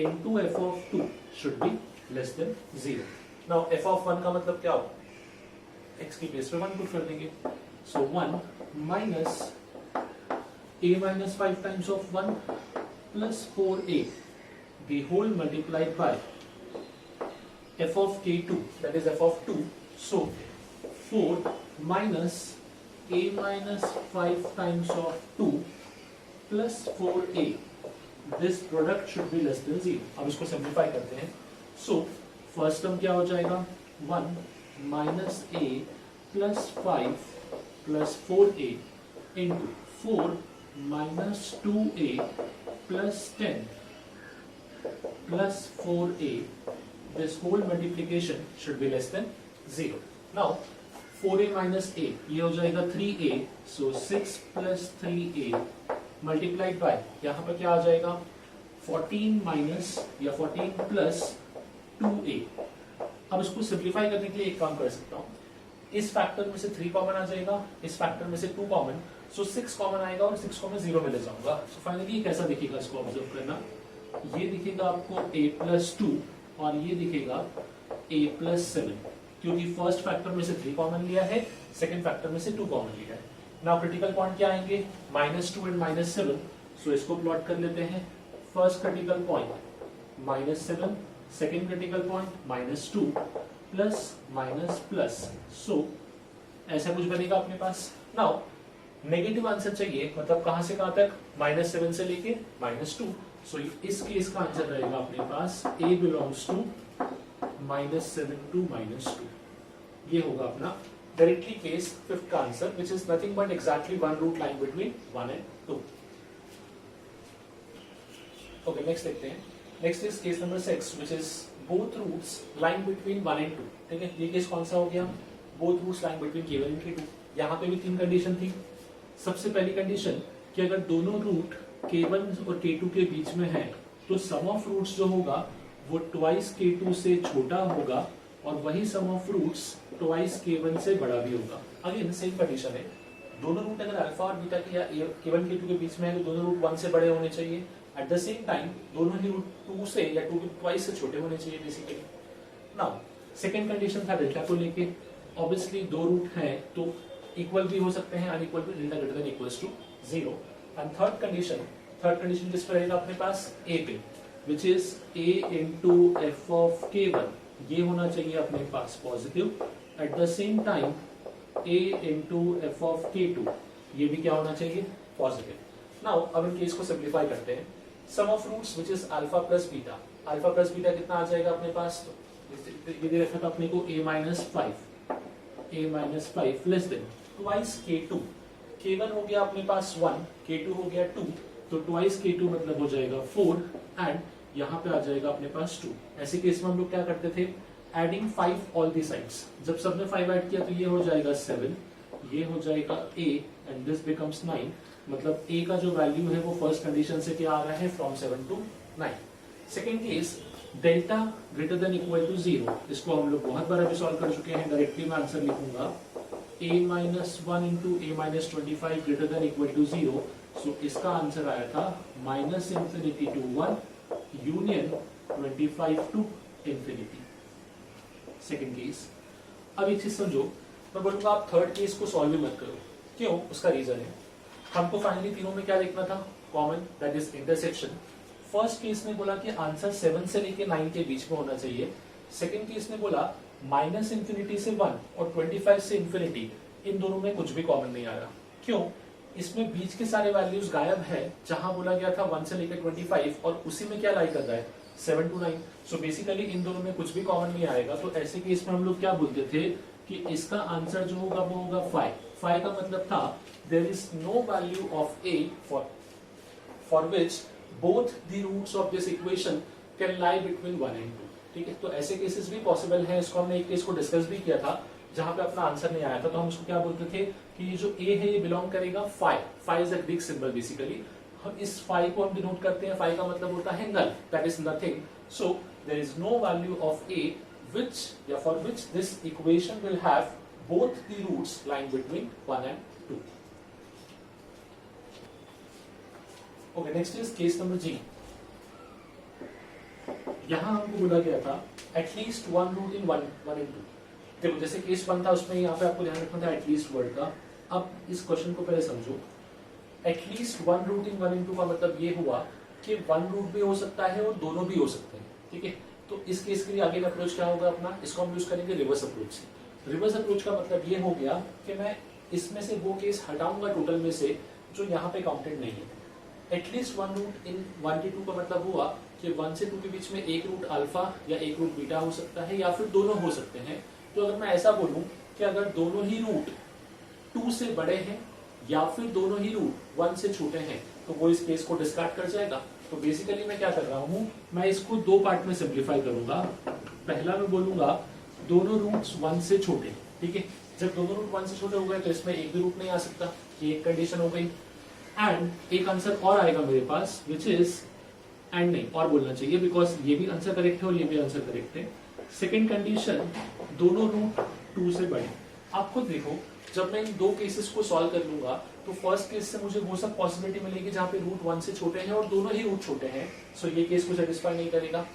into f of 2 should be less than 0. Now f of 1 का मतलब क्या होगा, x की बेस पे 1 पुट कर देंगे, so 1 minus a minus 5 times of 1 plus 4a the whole multiplied by f of K2, that is f of 2, so 4 minus a minus 5 times of 2 plus 4a, this product should be less than 0. अब इसको simplify करते हैं. So first term क्या हो जाएगा, 1 minus a plus 5 plus 4a into 4 minus 2a plus 10 plus 4a, this whole multiplication should be less than 0. Now 4a minus a, ये हो जाएगा 3a, so 6 plus 3a multiplied by, यहाँ पर क्या आ जाएगा 14 minus या 14 plus 2a. अब इसको सिंप्लीफाई करने के लिए एक काम कर सकता हूँ, इस फैक्टर में से 3 कॉमन आ जाएगा, इस फैक्टर में से 2 कॉमन, सो 6 कॉमन आएगा और 6 को मैं 0 में ले जाऊंगा. सो फाइनली कैसा दिखेगा, इसको ऑब्जर्व करना, ये दिखेगा आपको a plus 2 और ये दिखेगा a plus 7, क्योंकि फर्स्ट फैक्टर में से 3 कॉमन लिया है, सेकंड फैक्टर में से 2 कॉमन लिया है. नाउ क्रिटिकल पॉइंट क्या आएंगे, -2 एंड -7, सो इसको प्लॉट कर लेते हैं. First critical point -7, second critical point -2 plus minus plus, so ऐसा कुछ बनेगा अपने पास. नाउ नेगेटिव आंसर चाहिए, मतलब कहां से कहां तक, -7 से लेके -2, सो इस केस का आंसर रहेगा अपने पास a बिलोंग्स टू -7 to -2. ये होगा अपना डायरेक्टली केस 5th का answer, which is nothing but exactly one root line between 1 and 2. Okay, next देखते हैं. Next is case number 6, which is both roots lying between 1 and 2. ठीक है, ये case कौन सा हो गया, both roots lying between K1 and K2. यहाँ पे भी 3 कंडीशन थी. सबसे पहली कंडीशन कि अगर दोनों रूट K1 और K2 के बीच में है तो सम ऑफ रूट्स जो होगा वो ट्वाइस k2 से छोटा होगा और वही सम ऑफ रूट्स ट्वाइस k1 से बड़ा भी होगा। अगेन सेम कंडीशन है, दोनों रूट अगर अल्फा और बीटा के या k1 k2 के बीच में है तो दोनों रूट 1 से बड़े होने चाहिए। एट द सेम टाइम दोनों ही रूट 2 से या 2 के ट्वाइस से छोटे होने चाहिए बेसिकली। नाउ सेकंड कंडीशन था डेल्टा को लेके, ऑब्वियसली दो रूट हैं तो इक्वल भी हो सकते हैं, अनइक्वल भी, delta greater than equals to 0। And third condition किस पर रहेगा अपने पास, a पे, which is a into f of k1, ये होना चाहिए अपने पास positive. At the same time a into f of k2, ये भी क्या होना चाहिए, पॉजिटिव। नाउ अब इन केस को सिंप्लीफाई करते हैं। Sum of roots which is alpha plus beta, alpha plus beta कितना आ जाएगा अपने पास, तो ये दे रखा था अपने को a minus 5 less than twice k2, k1 हो गया अपने पास 1, k2 हो गया 2, तो ट्वाइस k2 मतलब हो जाएगा 4 एंड यहाँ पे आ जाएगा अपने पास 2। ऐसे केस में हम लोग क्या करते थे, एडिंग 5 ऑल दी साइड्स, जब सबने 5 ऐड किया तो ये हो जाएगा 7, ये हो जाएगा a एंड दिस बिकम्स 9, मतलब a का जो वैल्यू है वो फर्स्ट कंडीशन से क्या आ रहा है, from 7 to 9। Second case delta greater than equal to 0, इसको हम लोग बहुत बार अभी सॉल्व कर चुके हैं, डायरेक्टली मैं आंसर लिखूंगा a minus 1 into a minus 25 greater than equal to 0। So इसका आंसर आया था minus infinity to 1 union 25 to infinity. Second case, अब एक चीज समझो, मैं बोलूंगा आप थर्ड केस को सॉल्व भी मत करो, क्यों, उसका रीजन है, हमको फाइनली तीनों में क्या देखना था, common, that is intersection. First case ने बोला कि आंसर 7 से लेके 9 के बीच में होना चाहिए, सेकेंड केस ने बोला माइनस इंफिनिटी से 1 और 25 से इंफिनिटी, इन दोनों में कुछ भी कॉमन नहीं आ रहा, क्यों, इसमें बीच के सारे वैल्यूज गायब है, जहां बोला गया था 1 से लेकर 25 और उसी में क्या लाई कर रहा है 7 to 9। सो बेसिकली इन दोनों में कुछ भी कॉमन नहीं आएगा, तो ऐसे केस में हम लोग क्या बोलते थे कि इसका आंसर जो होगा वो होगा 5 का मतलब था there is no value of a for which both the roots of this equation can lie between 1 and 2। ठीक है, तो ऐसे केसेस भी पॉसिबल है, इसको हमने एक केस को डिस्कस भी किया था जहां पे अपना आंसर नहीं आया था, तो हम उसको क्या बोलते थे कि ये जो a है ये बिलोंग करेगा phi is a Greek symbol basically, हम इस phi को हम डिनोट करते हैं, phi का मतलब होता है null, that is nothing. So there is no value of a which या for which this equation will have both the roots lying between 1 and 2। Okay, next is case number G। यहां हमको बोला गया था at least one root in one in two. देखो जैसे case 1 था उसमें यहाँ पे आपको ध्यान रखना था एटलीस्ट वर्ड का। अब इस क्वेश्चन को पहले समझो, एटलीस्ट वन रूट इन 1 इन 2 का मतलब ये हुआ कि वन रूट भी हो सकता है और दोनों भी हो सकते हैं। ठीक है, तो इस केस के लिए आगे का अप्रोच क्या होगा अपना, इसको हम यूज करेंगे रिवर्स अप्रोच। रिवर्स अप्रोच का मतलब ये हो गया कि मैं इसमें से वो केस हटाऊंगा टोटल में से जो यहाँ पे काउंटेड नहीं है। At least one root in 1 to 2 का मतलब हुआ कि 1 से 2 के बीच में एक रूट अल्फा या एक रूट बीटा हो सकता है या फिर दोनों हो सकते हैं। तो अगर मैं ऐसा बोलूं कि अगर दोनों ही रूट 2 से बड़े हैं या फिर दोनों ही रूट 1 से छोटे हैं तो वो इस केस को डिस्कार्ड कर जाएगा। तो बेसिकली मैं क्या कर रहा हूं, मैं इसको दो पार्ट में सिंप्लीफाई करूंगा। पहला मैं बोलूंगा दोनों रूट्स 1 से छोटे। ठीक है, जब दोनों रूट 1 से छोटे हो गए तो इसमें एक भी रूट नहीं आ सकता, ये एक कंडीशन हो गई। एंड एक आंसर और आएगा मेरे पास विच इज एंड नहीं और बोलना चाहिए बिकॉज ये भी आंसर करेक्ट है और ये भी आंसर करेक्ट है। सेकेंड कंडीशन, दोनों रूट 2 से बड़े। आप खुद देखो जब मैं इन दो केसेस को सॉल्व कर लूंगा तो फर्स्ट केस से मुझे वो सब पॉसिबिलिटी मिलेगी जहां पे रूट 1 से छोटे हैं और दोनों ही रूट छोटे हैं, सो ये केस को सेटिस्फाई नहीं करेगा।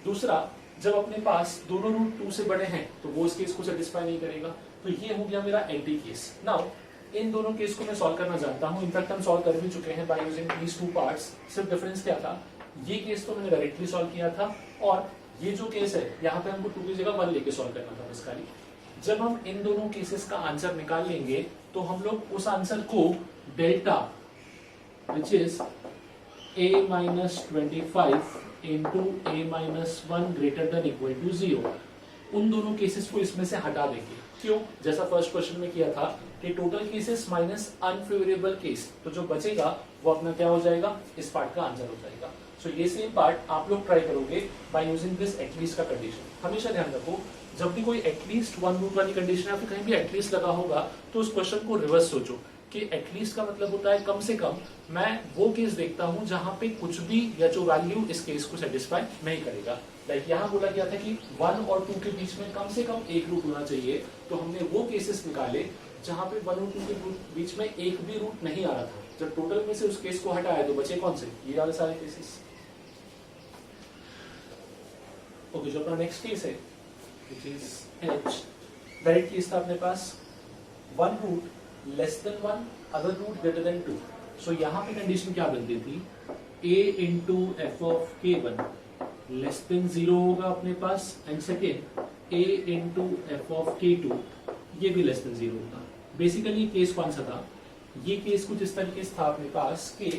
दूसरा, जब अपने पास दोनों रूट 2 से बड़े हैं तो वो इस केस को सेटिस्फाई नहीं करेगा। तो ये हो गया मेरा एंटी केस। नाउ इन दोनों केस को मैं सॉल्व करना जानता हूं, इनफैक्ट हम सॉल्व कर भी चुके हैं by using these two parts. सिर्फ डिफरेंस क्या था, ये केस तो मैंने डायरेक्टली सॉल्व किया था और ये जो केस है यहाँ पे हमको 2 की जगह 1 लेके सॉल्व करना था बेसिकली। जब हम इन दोनों केसेस का आंसर निकाल लेंगे तो हम लोग उस आंसर को delta which is a minus 25 into a minus 1 greater than equal to 0, उन दोनों केसेस को इसमें से हटा देंगे। क्यों, जैसा फर्स्ट क्वेश्चन में किया था कि total cases minus unfavourable case, तो जो बचेगा वो अपना क्या हो जाएगा, इस पार्ट का आंसर हो जाएगा। सो ये सेम पार्ट आप लोग ट्राई करोगे बाय यूजिंग दिस एटलीस्ट का कंडीशन। हमेशा ध्यान रखो जब भी कोई एटलीस्ट वन रूट वाली कंडीशन या फिर कहीं भी एटलीस्ट लगा होगा तो उस क्वेश्चन को रिवर्स सोचो कि एटलीस्ट का मतलब होता है कम से कम मैं वो केस देखता हूं जहां पे कुछ भी या जो वैल्यू इस केस को सेटिस्फाई नहीं करेगा। लाइक यहाँ बोला गया था कि 1 और 2 के बीच में कम से कम एक रूट होना चाहिए, तो हमने वो केसेस निकाले जहां पे 1 और 2 के बीच में एक भी रूट नहीं आ रहा था। जब टोटल में से उस केस को हटाया तो बचे कौन से, ये वाले सारे केसेस। ओके, जो अपना नेक्स्ट केस है which is H, direct case था अपने पास 1 root less than 1, other root greater than 2। So यहाँ पे कंडीशन क्या बनती थी, a into f of k1 less than 0 होगा अपने पास, and second a into f of k2 ये भी लेस देन 0 होगा। बेसिकली केस कौन सा था, ये केस कुछ इस तरीके से था अपने पास कि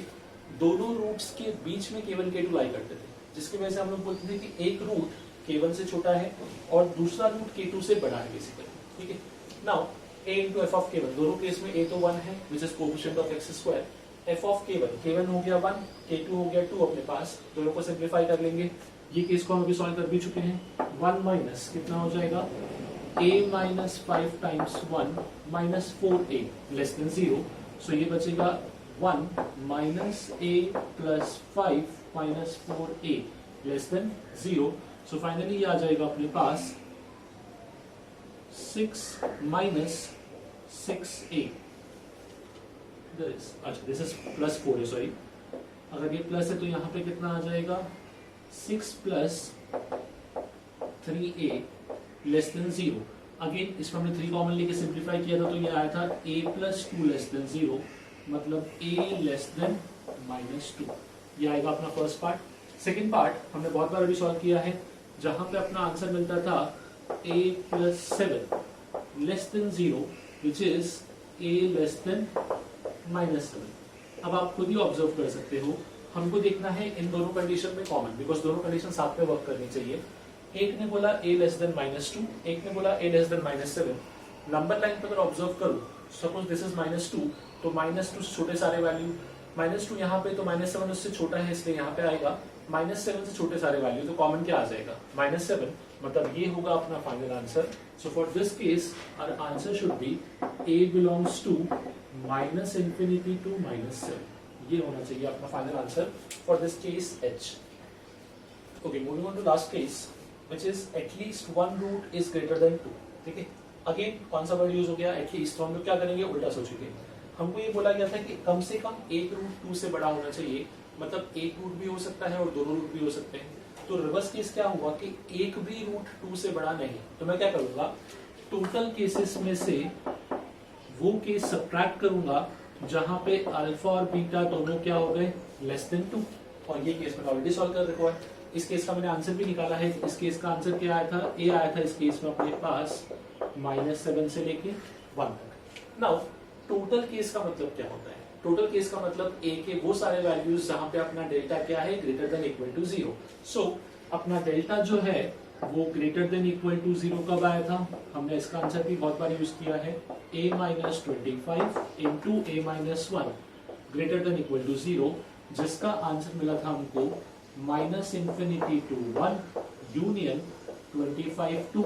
दोनों रूट्स के बीच में केवल k2 लाई करते थे, जिसकी वजह से हम लोग बोलते थे कि एक रूट k1 से छोटा है और दूसरा रूट k2 से बड़ा है बेसिकली। ठीक है, now a into f of k1, दोनों केस में a तो 1 है which is coefficient of x square, F of k1 हो गया 1, k2 हो गया 2 अपने पास, दोनों को सिंप्लीफाई कर लेंगे। ये केस को हम अभी सॉल्व कर भी चुके हैं। 1 माइनस कितना हो जाएगा, a minus 5 times 1 minus 4a less than 0। So ये बचेगा 1 minus a plus 5 minus 4a less than 0। So finally ये आ जाएगा अपने पास 6 माइनस 6a। अच्छा, दिस इज प्लस 4 है, सॉरी, अगर ये प्लस है तो यहाँ पे कितना आ जाएगा 6 plus 3a less than 0। Again इसमें हमने 3 कॉमन लेके सिंप्लीफाई किया था तो ये आया था a प्लस 2 लेस देन 0, मतलब a लेस देन माइनस 2। ये आएगा अपना फर्स्ट पार्ट। सेकेंड पार्ट हमने बहुत बार अभी सॉल्व किया है, जहां पे अपना आंसर मिलता था a plus 7 less than 0 which is a less than minus 7। अब आप खुद ही ऑब्जर्व कर सकते हो, हमको देखना है इन दोनों कंडीशन में कॉमन, बिकॉज दोनों कंडीशन साथ में वर्क करनी चाहिए। एक ने बोला a लेस देन माइनस 2, एक ने बोला a less than minus 7। Number line पर अगर ऑब्जर्व करो, सपोज दिस इज माइनस 2, तो माइनस 2 से छोटे सारे वैल्यू, माइनस 2 यहाँ पे तो माइनस 7 उससे छोटा है इसलिए यहाँ पे आएगा, माइनस 7 से छोटे सारे वैल्यू तो कॉमन क्या आ जाएगा, माइनस 7, मतलब ये होगा अपना final answer. So for this case our answer should be a belongs to minus infinity to minus 7। ये होना चाहिए अपना final answer for this case H। Okay, moving on to last case which is at least one root is greater than 2। ठीक है, again कौन सा word use हो गया, एटलीस्ट। तो हम लोग क्या करेंगे, उल्टा सोचेंगे। हमको ये बोला गया था कि कम से कम एक रूट 2 से बड़ा होना चाहिए, मतलब एक रूट भी हो सकता है और दोनों रूट भी हो सकते हैं। तो रिवर्स केस क्या हुआ कि एक भी रूट 2 से बड़ा नहीं, तो मैं क्या करूंगा, टोटल केसेस में से वो केस सब्ट्रैक्ट करूंगा जहां पे अल्फा और बीटा दोनों क्या हो गए, लेस देन 2। और ये केस मैंने ऑलरेडी सॉल्व कर रखा है। इस केस का मैंने आंसर भी निकाला है। इस केस का आंसर क्या आया था, a आया था इस केस में अपने पास -7 से लेके 1 तक। नाउ टोटल केस का मतलब क्या होता है, टोटल केस का मतलब a के वो सारे वैल्यूज जहां पे अपना डेल्टा क्या है, ग्रेटर देन इक्वल टू 0। सो अपना डेल्टा जो है वो ग्रेटर देन इक्वल टू 0 कब आया था, हमने इसका आंसर भी बहुत बार यूज किया है, a minus 25 into a minus 1 greater than equal to 0, जिसका आंसर मिला था हमको minus infinity to 1 union 25 to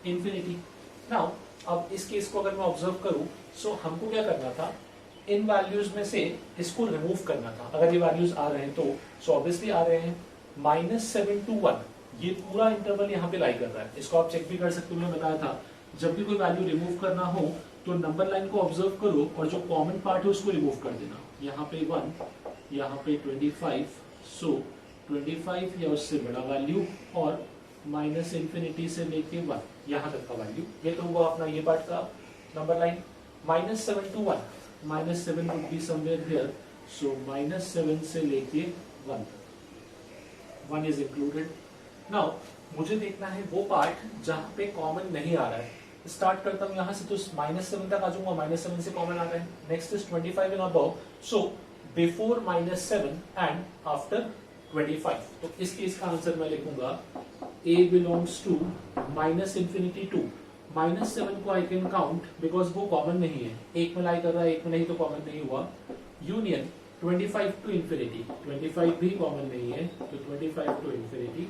infinity. Now अब इस केस को अगर मैं ऑब्जर्व करूं, सो हमको क्या करना था, इन वैल्यूज में से इसको रिमूव करना था। अगर ये वैल्यूज आ रहे हैं तो सो ऑब्वियसली आ रहे हैं, -7 to 1 ये पूरा इंटरवल यहाँ पे लाई कर रहा है। इसको आप चेक भी कर सकते हो, मैं बताया था जब भी कोई वैल्यू रिमूव करना हो तो नंबर लाइन को ऑब्जर्व करो और जो कॉमन पार्ट है उसको रिमूव कर देना। यहाँ पे 1, यहाँ पे 25, सो 25 या उससे बड़ा वैल्यू और माइनस इंफिनिटी से लेके 1 यहाँ तक का वैल्यू। ये तो हुआ अपना ये पार्ट का number line. -7 to 1, -7 would be somewhere here, so -7 से लेके 1 तक 1 is included। नाउ मुझे देखना है वो पार्ट जहाँ पे कॉमन नहीं आ रहा है। स्टार्ट करता हूँ यहाँ से तो -7 तक आ जाऊंगा, -7 से कॉमन आ रहा है। Next is 25 and above, so before -7 and after 25। तो इस केस का आंसर मैं लिखूंगा a belongs to -infinity to -7 को आई कैन काउंट बिकॉज वो कॉमन नहीं है, एक में लाई कर रहा है एक में नहीं तो कॉमन नहीं हुआ, यूनियन 25 टू इंफिनिटी, 25 भी कॉमन नहीं है तो 25 टू इंफिनिटी,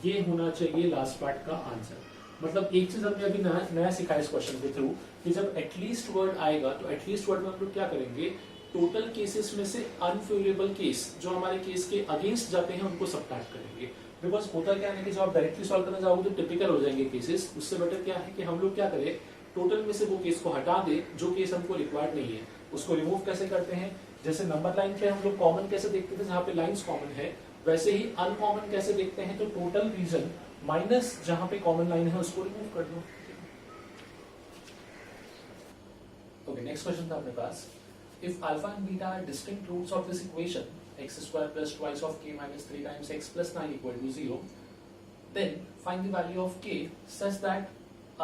ये होना चाहिए लास्ट पार्ट का आंसर। मतलब एक चीज हमने अभी नया सीखा इस क्वेश्चन के थ्रू कि जब एटलीस्ट वर्ड आएगा तो एटलीस्ट वर्ड में हम लोग क्या करेंगे, टोटल केसेस में से अनफेवरेबल केस जो हमारे केस के अगेंस्ट जाते हैं उनको सब्ट्रैक्ट करेंगे। बिकॉज होता क्या है कि जब आप डायरेक्टली सॉल्व करने जाओगे तो टिपिकल हो जाएंगे केसेस। उससे बेटर क्या है कि हम लोग क्या करें, टोटल में से वो केस को हटा दे जो केस हमको रिक्वायर्ड नहीं है, उसको रिमूव कैसे करते हैं। जैसे नंबर लाइन पे हम लोग कॉमन कैसे देखते थे, जहां पे लाइंस कॉमन है, वैसे ही अनकॉमन कैसे देखते हैं, तो टोटल रीजन माइनस जहां पे कॉमन लाइन है उसको रिमूव कर दो। ओके, नेक्स्ट क्वेश्चन था अपने पास, if alpha and beta are distinct roots of this equation x square plus twice of k minus 3 times x plus 9 equal to 0, then find the value of k such that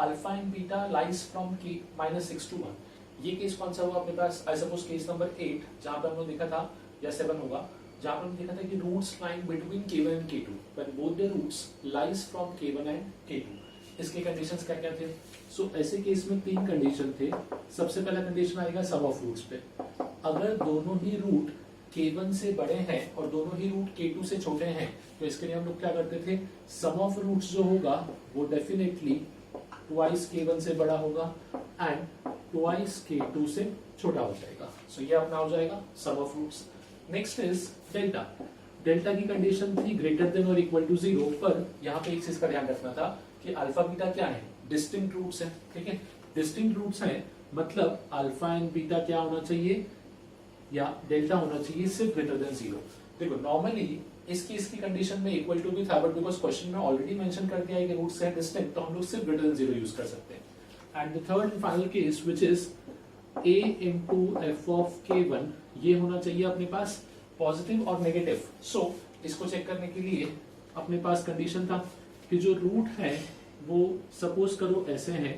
alpha and beta lies from k minus 6 to 1। ये case कौन सा हुआ अपने पास, I suppose case number 8 जहां पे हमने देखा था, या 7 होगा, जहां पर हमने देखा था कि roots lying between k1 and k2 when both the roots lies from k1 and k2। इसके कंडीशंस क्या क्या थे। सो ऐसे केस में 3 कंडीशन थे। सबसे पहला कंडीशन आएगा सम ऑफ रूट्स पे, अगर दोनों ही रूट k1 से बड़े हैं और दोनों ही रूट k2 से छोटे हैं तो इसके लिए हम लोग क्या करते थे, सम ऑफ रूट्स जो होगा वो डेफिनेटली ट्वाइस k1 से बड़ा होगा एंड ट्वाइस k2 से छोटा हो जाएगा। सो ये अपना हो जाएगा sum of roots. Next is delta. Delta की कंडीशन थी ग्रेटर देन और इक्वल टू 0, पर यहाँ पे एक चीज का ध्यान रखना था कि अल्फा बीटा क्या है, डिस्टिंक्ट रूट्स है। ठीक है, डिस्टिंक्ट रूट्स है मतलब अल्फा एंड बीटा क्या होना चाहिए, या डेल्टा होना चाहिए सिर्फ ग्रेटर देन 0। देखो नॉर्मली इसकी कंडीशन में इक्वल टू भी था, बट बिकॉज क्वेश्चन में ऑलरेडी मेंशन कर दिया है कि रूट्स है डिस्टिंक्ट, तो हम लोग सिर्फ ग्रेटर देन 0 यूज कर सकते हैं। And the third and final case which is a into f of k1, ये होना चाहिए अपने पास पॉजिटिव और नेगेटिव। सो इसको चेक करने के लिए अपने पास कंडीशन था कि जो रूट है वो सपोज करो ऐसे है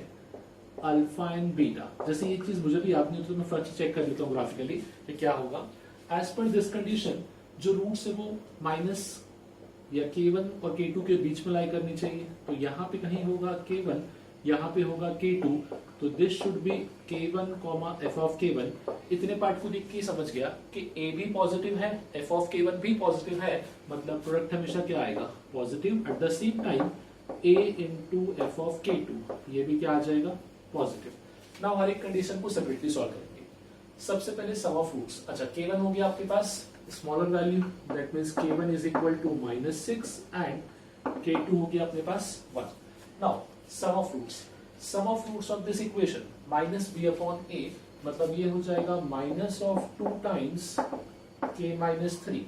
अल्फा एंड बीटा। जैसे ये चीज मुझे भी याद नहीं होती तो मैं फर्स्ट चेक कर लेता हूँ ग्राफिकली कि क्या होगा। एज पर दिस कंडीशन जो रूट्स है वो माइनस या k1 और k2 के बीच में लाई करनी चाहिए। तो यहाँ पे कहीं होगा k1, यहाँ पे होगा k2, तो this should B k1 f of k1। इतने पार्ट को देख के समझ गया कि a भी पॉजिटिव है, f of k1 भी पॉजिटिव है, मतलब प्रोडक्ट हमेशा क्या आएगा positive. At the same time a into f of k2 ये भी क्या आ जाएगा पॉजिटिव। नाउ हर एक कंडीशन को सेपरेटली सॉल्व करेंगे। सबसे पहले सम ऑफ रूट्स, अच्छा k1 हो गया आपके पास smaller value, that means k1 is equal to -6 and k2 हो गया अपने पास 1। Now sum of roots, sum of roots of this equation -b/a, मतलब ये हो जाएगा -2 times k -3।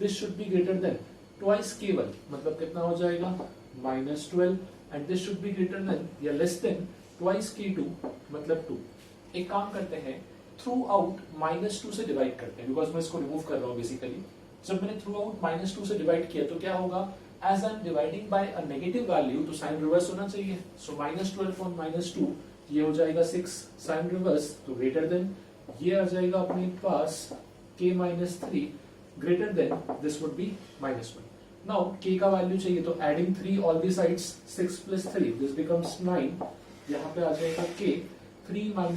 This should be greater than twice k1, मतलब कितना हो जाएगा -12, and this should be greater than या लेस देन ट्वाइस k2, मतलब 2। एक काम करते हैं, थ्रू आउट -2 से डिवाइड करते हैं, बिकॉज मैं इसको रिमूव कर रहा हूँ बेसिकली। जब मैंने थ्रू आउट -2 से डिवाइड किया तो क्या होगा, as I am dividing by a negative value तो साइन रिवर्स होना चाहिए। सो -12 on -2 ये हो जाएगा 6, साइन रिवर्स तो ग्रेटर देन, ये आ जाएगा अपने पास k -3 greater than this would be -1। Now k का वैल्यू चाहिए तो adding 3 all the sides, 6 + 3 this becomes 9, यहाँ पे आ जाएगा k 3 - 1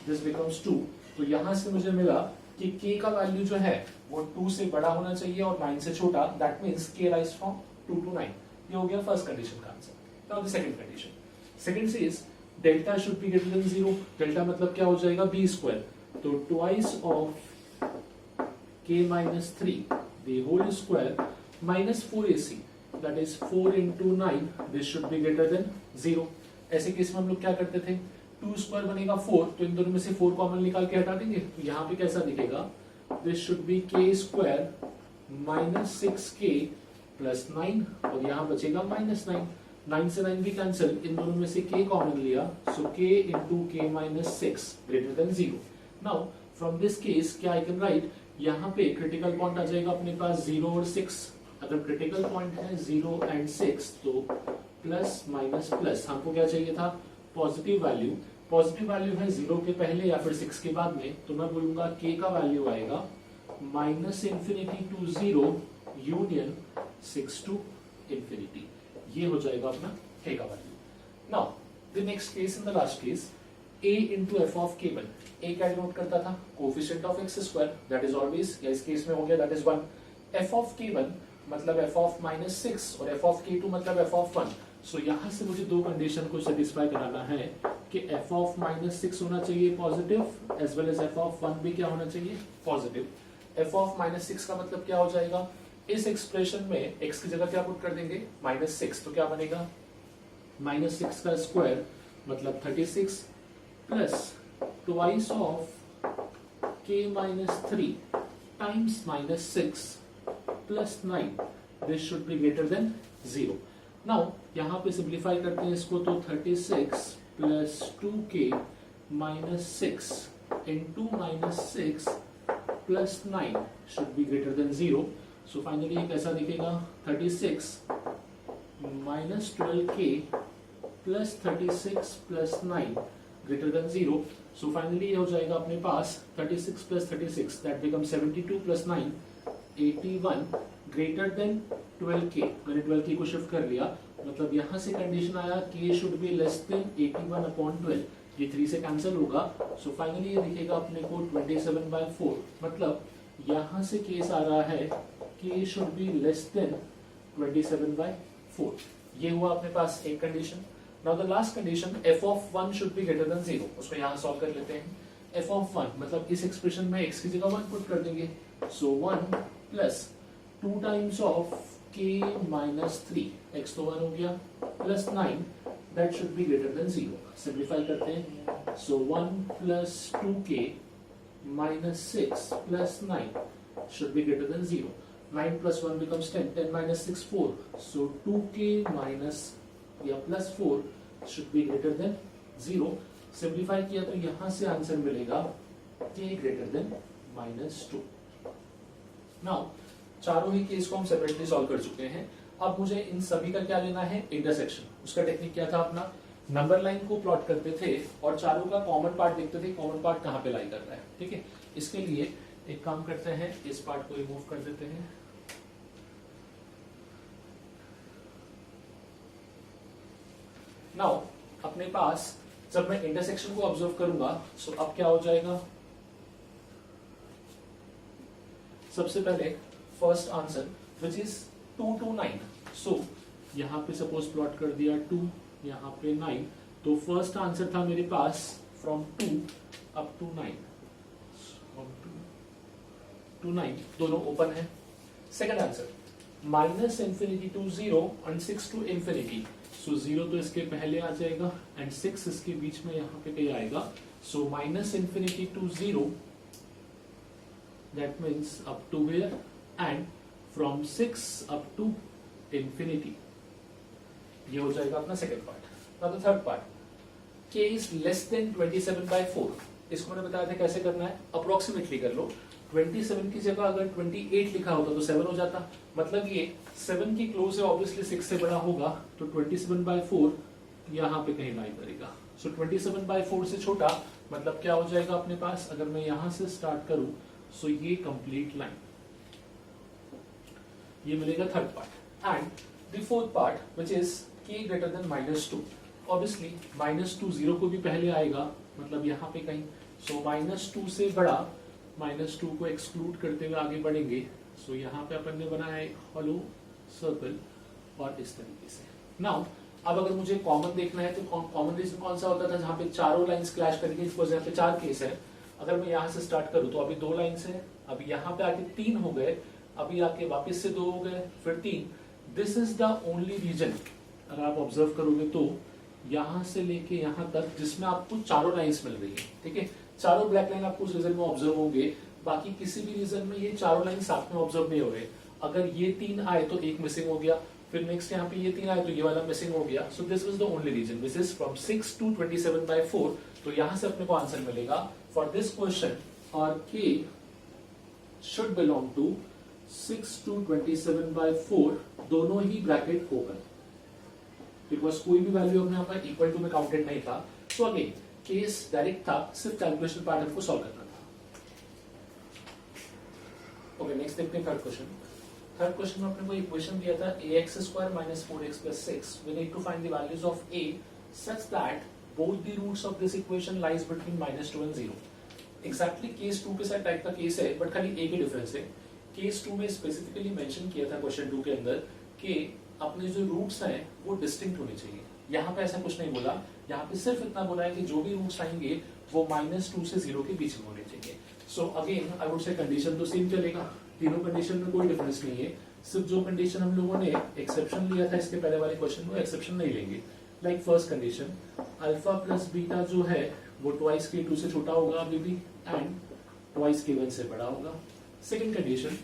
दिस बिकम्स 2। तो यहाँ से मुझे मिला कि k का वैल्यू जो है वो 2 से बड़ा होना चाहिए और 9 से छोटा, that means k rise from 2 to 9। ये हो गया फर्स्ट कंडीशन का answer. Now the second condition, second says delta should be greater than 0। Delta मतलब क्या हो जाएगा b², तो twice of k -3 the whole square -4ac, that is 4 into 9, this should be greater than 0। ऐसे case में हम लोग क्या करते थे, 2² बनेगा 4, तो इन दोनों में से 4 कॉमन निकाल के हटा देंगे, तो यहाँ पे कैसा दिखेगा, this should B k² -6k + 9, और यहाँ बचेगा -9। 9 से 9 भी कैंसिल, इन दोनों में से k कॉमन लिया, सो k into k -6 greater than 0। Now from this case क्या आई कैन राइट, यहाँ पे क्रिटिकल पॉइंट आ जाएगा अपने पास 0 और 6। अगर क्रिटिकल पॉइंट है 0 एंड 6 तो प्लस माइनस प्लस, हमको क्या चाहिए था पॉजिटिव वैल्यू। पॉजिटिव वैल्यू है 0 के पहले या फिर 6 के बाद में, तो मैं बोलूंगा k का वैल्यू आएगा -∞ to 0 यूनियन 6 to ∞। ये हो जाएगा अपना k का value. Now the next case, in the last case, a into f of k1, a क्या डिनोट करता था, coefficient of x², that is always, या इस केस में हो गया that is 1। f of k1 मतलब f of -6 और f of k2 मतलब f of 1। सो यहाँ से मुझे दो कंडीशन को सेटिस्फाई कराना है कि f ऑफ -6 होना चाहिए positive as well as f of 1 भी क्या होना चाहिए पॉजिटिव। f ऑफ -6 का मतलब क्या हो जाएगा, इस एक्सप्रेशन में x की जगह क्या पुट कर देंगे -6, तो क्या बनेगा -6 का स्क्वायर मतलब 36 plus twice of k -3 times -6 plus 9, this should be greater than 0। Now यहाँ पे सिंप्लीफाई करते हैं इसको, तो 36 plus 2k -6 into -6 plus 9 should be greater than 0। So finally ये कैसा दिखेगा, 36 minus 12k plus 36 plus 9 greater than 0। So finally ये हो जाएगा अपने पास 36 plus 36 that become 72 plus 9 81 greater than 12k। मैंने 12k को शिफ्ट कर लिया, मतलब यहां से कंडीशन आया k should be less then 81/12, ये 3 से कैंसिल होगा। सो फाइनली ये दिखेगा अपने को 27/4, मतलब यहां से केस आ रहा है k should be less then 27/4। ये हुआ अपने पास एक condition. Now the last condition f of 1 should be greater than 0, उसको यहां सॉल्व कर लेते हैं। f ऑफ 1 मतलब इस एक्सप्रेशन में x की जगह 1 पुट कर देंगे, सो 1 plus 2 times of k -3, x तो 1 हो गया, plus 9 that should be greater than 0। Simplify करते हैं, सो 1 plus 2k -6 plus 9 should be greater than 0। 9 plus 1 becomes 10, 10 minus 6 4, so 2k minus या plus 4 should be greater than 0। Simplify किया तो यहां से आंसर मिलेगा k greater than -2। नाउ चारों ही case को हम सेपरेटली सॉल्व कर चुके हैं। अब मुझे इन सभी का क्या लेना है, इंटरसेक्शन। उसका टेक्निक क्या था अपना, नंबर लाइन को प्लॉट करते थे और चारों का कॉमन पार्ट देखते थे, कॉमन पार्ट कहां पे लाई कर रहा है। ठीक है, इसके लिए एक काम करते हैं, इस पार्ट को रिमूव कर देते हैं। नाउ अपने पास जब मैं इंटरसेक्शन को ऑब्जर्व करूंगा, सो अब क्या हो जाएगा, सबसे पहले first answer which is 2 to 9। सो यहां पे सपोज प्लॉट कर दिया 2, यहां पे 9, तो फर्स्ट आंसर था मेरे पास from 2 up to 9, from 2 to 9 दोनों ओपन है। Second answer -∞ to 0 and 6 to infinity, so 0 तो इसके पहले आ जाएगा एंड 6 इसके बीच में यहां पे कहीं आएगा, सो -∞ to 0 that means up to where, and from 6 up to infinity। ये हो जाएगा अपना second part. Now the third part, k is less than 27/4। इसको मैंने बताया था कैसे करना है, अप्रोक्सीमेटली कर लो। 27 की जगह अगर 28 लिखा होता तो 7 हो जाता, मतलब ये 7 की क्लोज है, ऑब्वियसली 6 से बड़ा होगा, तो 27/4 यहाँ पे कहीं लाई करेगा। सो 27/4 से छोटा मतलब क्या हो जाएगा अपने पास, अगर मैं यहां से स्टार्ट करूं, सो ये कंप्लीट लाइन, ये मिलेगा third part. And the fourth part which is k greater than -2, obviously -2 0 को भी पहले आएगा, मतलब यहाँ पे कहीं, सो -2 से बड़ा, -2 को एक्सक्लूड करते हुए आगे बढ़ेंगे। सो यहाँ पे अपन ने बनाया एक हॉलो सर्कल और इस तरीके से। नाउ अब अगर मुझे कॉमन देखना है तो कॉमन रीजन कौन सा होता था, जहाँ पे चारों लाइंस क्लैश करेंगे, बिकॉज यहाँ पे 4 केस है। अगर मैं यहाँ से स्टार्ट करूँ तो अभी 2 लाइंस है, अभी यहाँ पे आके 3 हो गए, अभी आके वापस से 2 हो गए, फिर 3। This is the only reason, अगर आप ऑब्जर्व करोगे तो यहाँ से लेके यहाँ तक जिसमें आपको चारों लाइंस मिल रही है। ठीक है, चारों ब्लैक लाइन आपको उस रीजन में ऑब्जर्व होंगे, बाकी किसी भी रीजन में ये चारों लाइन साथ में ऑब्जर्व नहीं हो रहे। अगर ये 3 आए तो एक मिसिंग हो गया, फिर नेक्स्ट यहाँ पे ये 3 आए तो ये वाला मिसिंग हो गया। So this was the only reason, this is from 6 to 27/4। तो यहाँ से अपने को आंसर मिलेगा फॉर दिस क्वेश्चन, और k should belong to 6 to 27/4, दोनों ही ब्रैकेट ओपन, बिकॉज कोई भी वैल्यू अपने यहाँ पर इक्वल टू में काउंटेड नहीं था। सो अगेन केस डायरेक्ट था, सिर्फ कैलकुलेशन पार्ट हमको सॉल्व करना था। ओके, नेक्स्ट देखते हैं थर्ड क्वेश्चन। थर्ड क्वेश्चन में अपने को इक्वेशन दिया था ax² - 4x + 6। We need to find the values of a such that both the roots of this equation lies between -2 and 0। Exactly case 2 के साथ टाइप का केस है, बट खाली a की डिफरेंस है। केस 2 में स्पेसिफिकली मेंशन किया था क्वेश्चन 2 के अंदर कि अपने जो रूट्स हैं वो डिस्टिंक्ट होने चाहिए। यहाँ पे ऐसा कुछ नहीं बोला, यहाँ पे सिर्फ इतना बोला है कि जो भी रूट्स आएंगे वो -2 से 0 के बीच में होने चाहिए। So again I would say condition तो सेम चलेगा, तीनों कंडीशन में कोई डिफरेंस नहीं है। सिर्फ जो कंडीशन हम लोगों ने एक्सेप्शन लिया था इसके पहले वाले क्वेश्चन में, एक्सेप्शन नहीं लेंगे। Like first condition, alpha plus beta जो है वो ट्वाइस K2 से छोटा होगा अभी भी, एंड ट्वाइस K1 से बड़ा होगा। सेकेंड कंडीशन,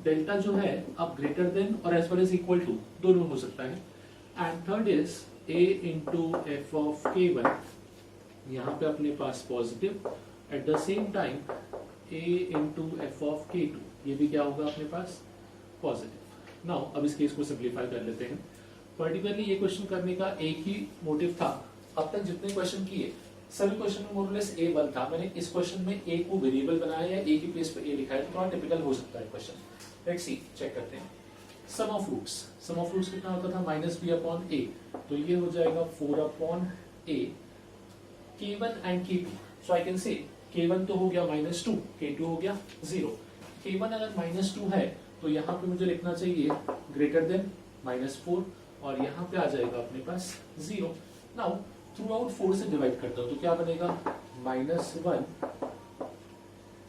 डेल्टा जो है अब ग्रेटर देन और as well as equal to दोनों हो सकता है। And third is a into f of K1, यहाँ पे अपने पास positive, at the same time a into f of K2, ये भी क्या होगा अपने पास पॉजिटिव। नाउ अब इस केस को सिंप्लीफाई कर लेते हैं। पर्टिकुलरली ये क्वेश्चन करने का एक ही मोटिव था, अब तक जितने क्वेश्चन किए सभी क्वेश्चन में मोरलेस a वन था। मैंने इस क्वेश्चन में a को वेरिएबल बनाया है, a की प्लेस पे a लिखा है, तो थोड़ा टिपिकल हो सकता है क्वेश्चन। लेट्स सी, चेक करते हैं। Sum of roots, sum of roots कितना होता था -b/a, तो ये हो जाएगा 4/a, k1 and k2। So I can से k1 तो हो गया -2, k2 हो गया 0। k1 अगर -2 है तो यहाँ पे मुझे लिखना चाहिए ग्रेटर देन -4, और यहाँ पे आ जाएगा अपने पास 0। नाउ थ्रू आउट 4 से डिवाइड करता हूं तो क्या बनेगा, -1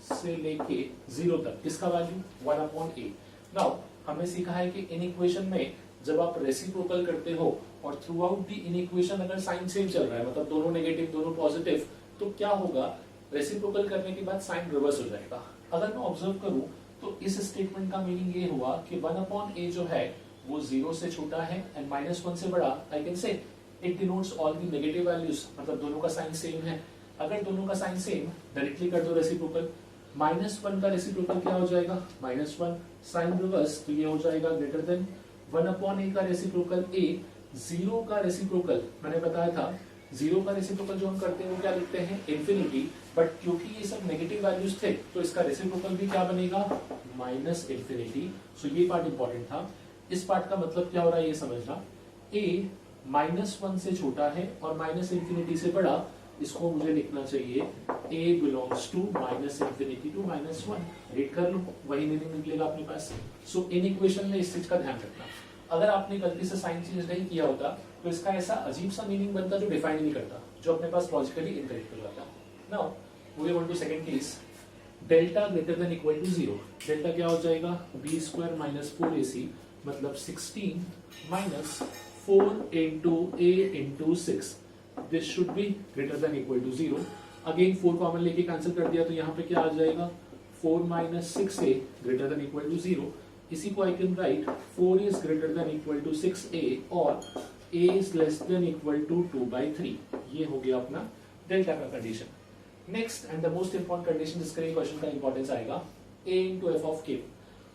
से लेके 0 तक, इसका वैल्यू 1/a। नाउ हमने सीखा है कि इन इक्वेशन में जब आप रेसिप्रोकल करते हो और through out the in equation अगर साइन सेम चल रहा है, मतलब दोनों नेगेटिव दोनों पॉजिटिव, तो क्या होगा, रेसिप्रोकल करने के बाद साइन रिवर्स हो जाएगा। अगर मैं ऑब्जर्व करूं तो इस स्टेटमेंट का मीनिंग ये हुआ कि 1/a जो है वो 0 से छोटा है एंड -1 से बड़ा। आई कैन से it denotes all the negative values, मतलब दोनों का साइन सेम है। अगर दोनों का साइन सेम, डायरेक्टली कर दो रेसिप्रोकल, -1 का रेसिप्रोकल क्या हो जाएगा, -1 साइन रिवर्स, तो ये हो जाएगा ग्रेटर देन 1/a का रेसिप्रोकल a। 0 का रेसिप्रोकल मैंने बताया था, 0 का रेसिप्रोकल जो हम करते हैं वो क्या लिखते हैं, इन्फिनिटी, बट क्योंकि ये सब नेगेटिव वैल्यूज थे तो इसका रेसिप्रोकल भी क्या बनेगा, -∞। सो ये पार्ट इंपॉर्टेंट था। इस पार्ट का मतलब क्या हो रहा है ये समझना, a -1 से छोटा है और -∞ से बड़ा, इसको मुझे लिखना चाहिए a belongs to -∞ to -1। Read कर लो, वही मीनिंग निकलेगा अपने पास। सो इन इक्वेशन में इस चीज का ध्यान रखना। अगर आपने गलती से साइन चेंज नहीं किया होता तो इसका ऐसा अजीब सा मीनिंग बनता जो डिफाइन नहीं करता, जो अपने पास लॉजिकली इनकरेक्ट हो जाता। Now moving on to second case, delta greater than equal to 0। Delta क्या हो जाएगा, b² - 4ac, मतलब 16 - 4 into a into 6, this should be greater than equal to 0। Again 4 common लेके कैंसिल कर दिया तो यहाँ पे क्या आ जाएगा, 4 - 6a greater than equal to 0। इसी को I can write 4 is greater than equal to 6a और a is less than equal to 2/3। ये हो गया अपना डेल्टा का condition. Next and the most important condition जिसके लिए क्वेश्चन का इंपॉर्टेंस आएगा, a into f of k।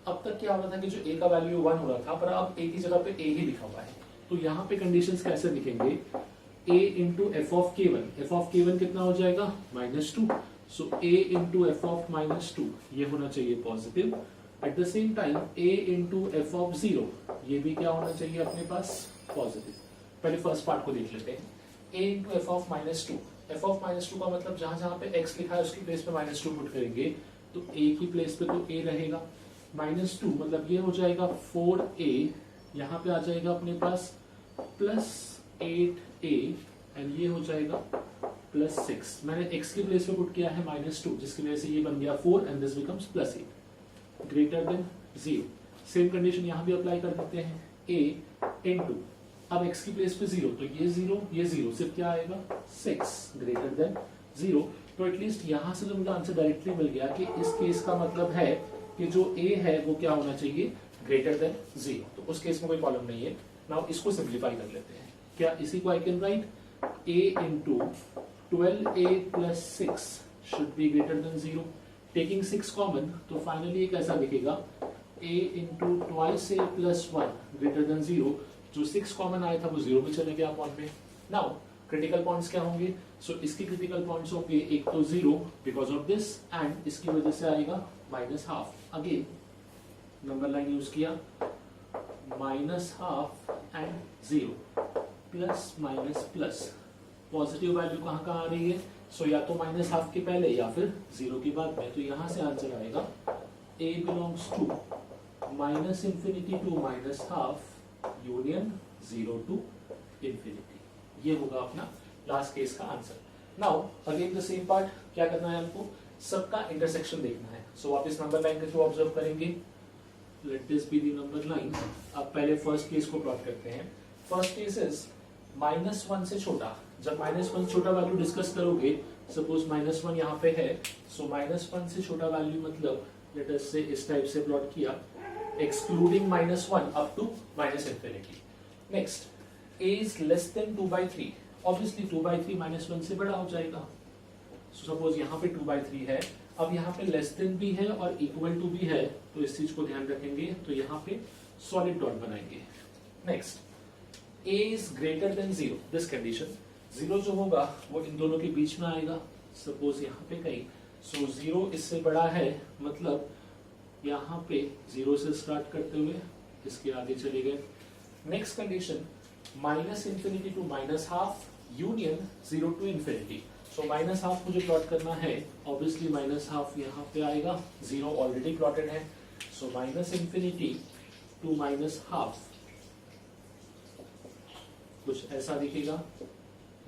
अब तक क्या हो रहा था कि जो a का वैल्यू 1 हो रहा था, पर अब a की जगह पे a ही लिखा हुआ है, तो यहाँ पे कंडीशंस कैसे लिखेंगे, a into f of k1, f of k1 कितना हो जाएगा, -2। सो a into f of -2 ये होना चाहिए positive. At the same time a into f of 0 ये भी क्या होना चाहिए अपने पास, पॉजिटिव। पहले फर्स्ट पार्ट को देख लेते हैं, a into f of -2। f of -2 का मतलब जहां जहां पे x लिखा है उसकी प्लेस पे -2 पुट करेंगे, तो a की प्लेस पे तो a रहेगा, -2 मतलब ये हो जाएगा 4a, यहाँ पे आ जाएगा अपने पास +8a एंड ये हो जाएगा +6। मैंने x की प्लेस पे पुट किया है -2, जिसकी वजह से ये बन गया 4 and this becomes +8 greater than 0। Same condition यहाँ भी अप्लाई कर देते हैं, a into, अब x की प्लेस पे 0, तो ये 0 सिर्फ क्या आएगा 6 ग्रेटर देन 0। तो एटलीस्ट यहाँ से जो मुझे आंसर डायरेक्टली मिल गया कि इस केस का मतलब है कि जो a है वो क्या होना चाहिए, ग्रेटर देन 0। तो उस केस में कोई प्रॉब्लम नहीं है। नाउ इसको सिंप्लीफाई कर लेते हैं। क्या इसी को I can write a into 12a plus 6 should be greater than 0। Taking 6 common, तो फाइनली ये कैसा लिखेगा, a into twice a plus 1 greater than 0। जो 6 कॉमन आया था वो 0 में चले गया अपॉन में। नाउ क्रिटिकल पॉइंट्स क्या होंगे, सो इसकी क्रिटिकल पॉइंट्स होंगे, एक तो 0 बिकॉज ऑफ दिस, एंड इसकी वजह से आएगा -½ अगेन नंबर लाइन यूज किया, -½ and 0 plus minus plus, positive value कहाँ कहाँ आ रही है, सो या तो -½ के पहले या फिर 0 के बाद में। तो यहां से आंसर आएगा a belongs to -∞ to -½ union 0 to infinity। ये होगा अपना लास्ट केस का answer. Now again the same part, क्या करना है हमको, सबका इंटरसेक्शन देखना है। सो वापस नंबर लाइन के थ्रू ऑब्जर्व करेंगे, let this be the number line. अब पहले फर्स्ट केस को प्लॉट करते हैं। फर्स्ट केस इज -1 से छोटा। जब -1 से छोटा वैल्यू डिस्कस करोगे, सपोज -1 यहाँ पे है, सो -1 से छोटा वैल्यू मतलब लेट अस से इस टाइप से प्लॉट किया, excluding -1 up to -infinity। Next, a is less than 2/3, obviously 2/3 -1 से बड़ा हो जाएगा। सपोज यहाँ पे 2/3 है, अब यहाँ पे लेस देन भी है और इक्वल टू भी है, तो इस चीज को ध्यान रखेंगे, तो यहाँ पे सॉलिड डॉट बनाएंगे। Next, a is greater than 0, this condition 0 जो होगा वो इन दोनों के बीच में आएगा, सपोज यहाँ पे कहीं, सो 0 इससे बड़ा है, मतलब यहाँ पे 0 से स्टार्ट करते हुए इसके आगे चले गए। Next condition, -infinity to -half union 0 to infinity। So -half मुझे प्लॉट करना है, ऑब्वियसली -half यहाँ पे आएगा, 0 ऑलरेडी प्लॉटेड है, सो -infinity to -half कुछ ऐसा दिखेगा,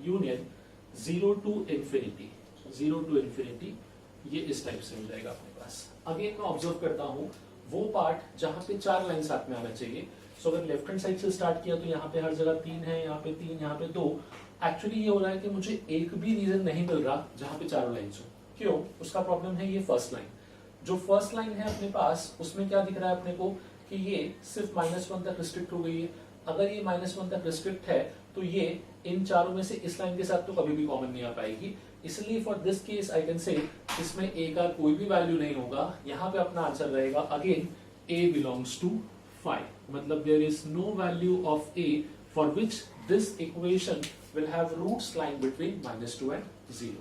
union 0 to infinity, 0 to infinity, ये इस टाइप से हो जाएगा अपने पास। अगेन मैं ऑब्जर्व करता हूँ वो पार्ट जहां पे 4 लाइन साथ में आना चाहिए। सो अगर लेफ्ट हैंड साइड से स्टार्ट किया तो यहाँ पे हर जगह 3 है, यहाँ पे 3, यहाँ पे 2। एक्चुअली ये हो रहा है कि मुझे एक भी रीजन नहीं मिल रहा जहां पे 4 लाइन्स हो। क्यों? उसका प्रॉब्लम है ये फर्स्ट लाइन। जो फर्स्ट लाइन है अपने पास, उसमें क्या दिख रहा है अपने को कि ये सिर्फ -1 तक रिस्ट्रिक्ट हो गई है। अगर ये -1 तक रिस्ट्रिक्ट है तो ये इन चारों में से इस लाइन के साथ तो कभी भी कॉमन नहीं आ पाएगी। इसलिए for this case I can से इसमें a का कोई भी वैल्यू नहीं होगा। यहाँ पे अपना आंसर रहेगा अगेन a बिलोंग्स टू 5, मतलब there is no value of a for which this equation will have roots lying between -2 and 0।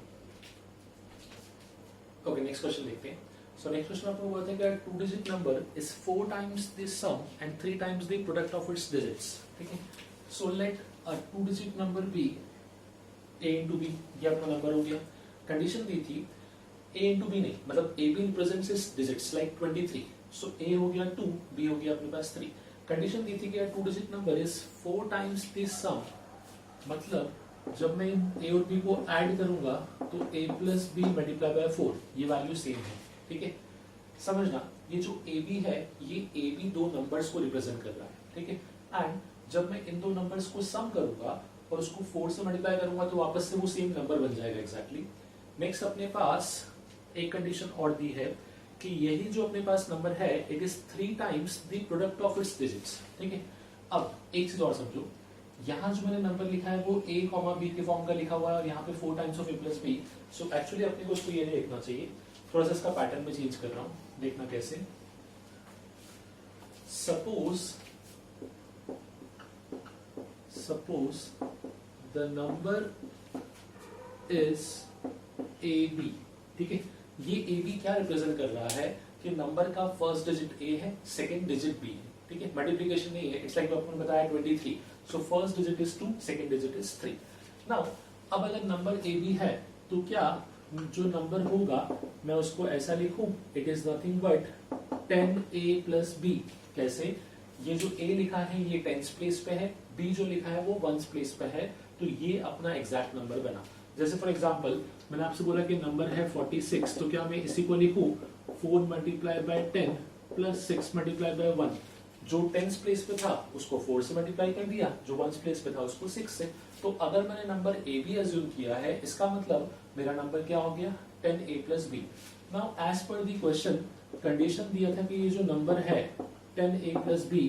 Okay, next question देखते हैं। सो नेक्स्ट क्वेश्चन आपको बोलते हैं कि 2 digit number is 4 times the sum and 3 times the product of its digits. ठीक है, so let a 2 digit number be a into B, ये अपना नंबर हो गया। कंडीशन दी थी a इंटू बी नहीं, मतलब a b represents it's digits like 23, so a हो गया 2, b हो गया अपने पास 3। कंडीशन दी थी कि 2 digit number is 4 times the sum, मतलब जब मैं a और b को ऐड करूंगा तो a plus b multiply by 4, ये वैल्यू सेम है। ठीक है, समझना, ये जो a b है ये a b दो नंबर्स को रिप्रेजेंट कर रहा है। ठीक है, एंड जब मैं इन दो नंबर्स को सम करूंगा और उसको 4 से मल्टीप्लाई करूंगा तो वापस से वो सेम नंबर बन जाएगा एग्जैक्टली। नेक्स्ट अपने पास एक कंडीशन और दी है कि यही जो अपने पास नंबर है it is 3 times the product of its digits. ठीक है, अब एक चीज और समझो, यहाँ जो मैंने नंबर लिखा है वो a, b के फॉर्म का लिखा हुआ है और यहाँ पे 4 times of a plus b। So actually अपने को इसको ये नहीं लिखना चाहिए, थोड़ा सा इसका पैटर्न में चेंज कर रहा हूँ, देखना कैसे। Suppose the number is AB। ठीक है, ये AB क्या रिप्रेजेंट कर रहा है कि नंबर का फर्स्ट डिजिट A है, सेकंड डिजिट B है। ठीक है, मल्टीप्लिकेशन नहीं है, इट्स लाइक आपने बताया 23, so first digit is 2, second digit is 3। Now अब अगर नंबर AB है तो क्या जो नंबर होगा मैं उसको ऐसा लिखूं, it is nothing but 10A plus B। कैसे? ये जो A लिखा है ये 10th प्लेस पे है, B जो लिखा है वो 1st प्लेस पे है, तो ये अपना एग्जैक्ट नंबर बना। जैसे फॉर एग्जांपल मैंने आपसे बोला कि नंबर है 46, तो क्या मैं इसी को लिखूं 4 multiply by 10 plus 6 multiply by 1। जो 10th प्लेस पे था उसको 4 से मल्टीप्लाई कर दिया, जो 1st प्लेस पे था उसको 6 से। तो अगर मैंने नंबर A B अज्यूम किया है, इसका मतलब मेरा नंबर क्या हो गया 10A plus B। Now as पर दी क्वेश्चन कंडीशन दिया था कि ये जो नंबर है 10A plus B,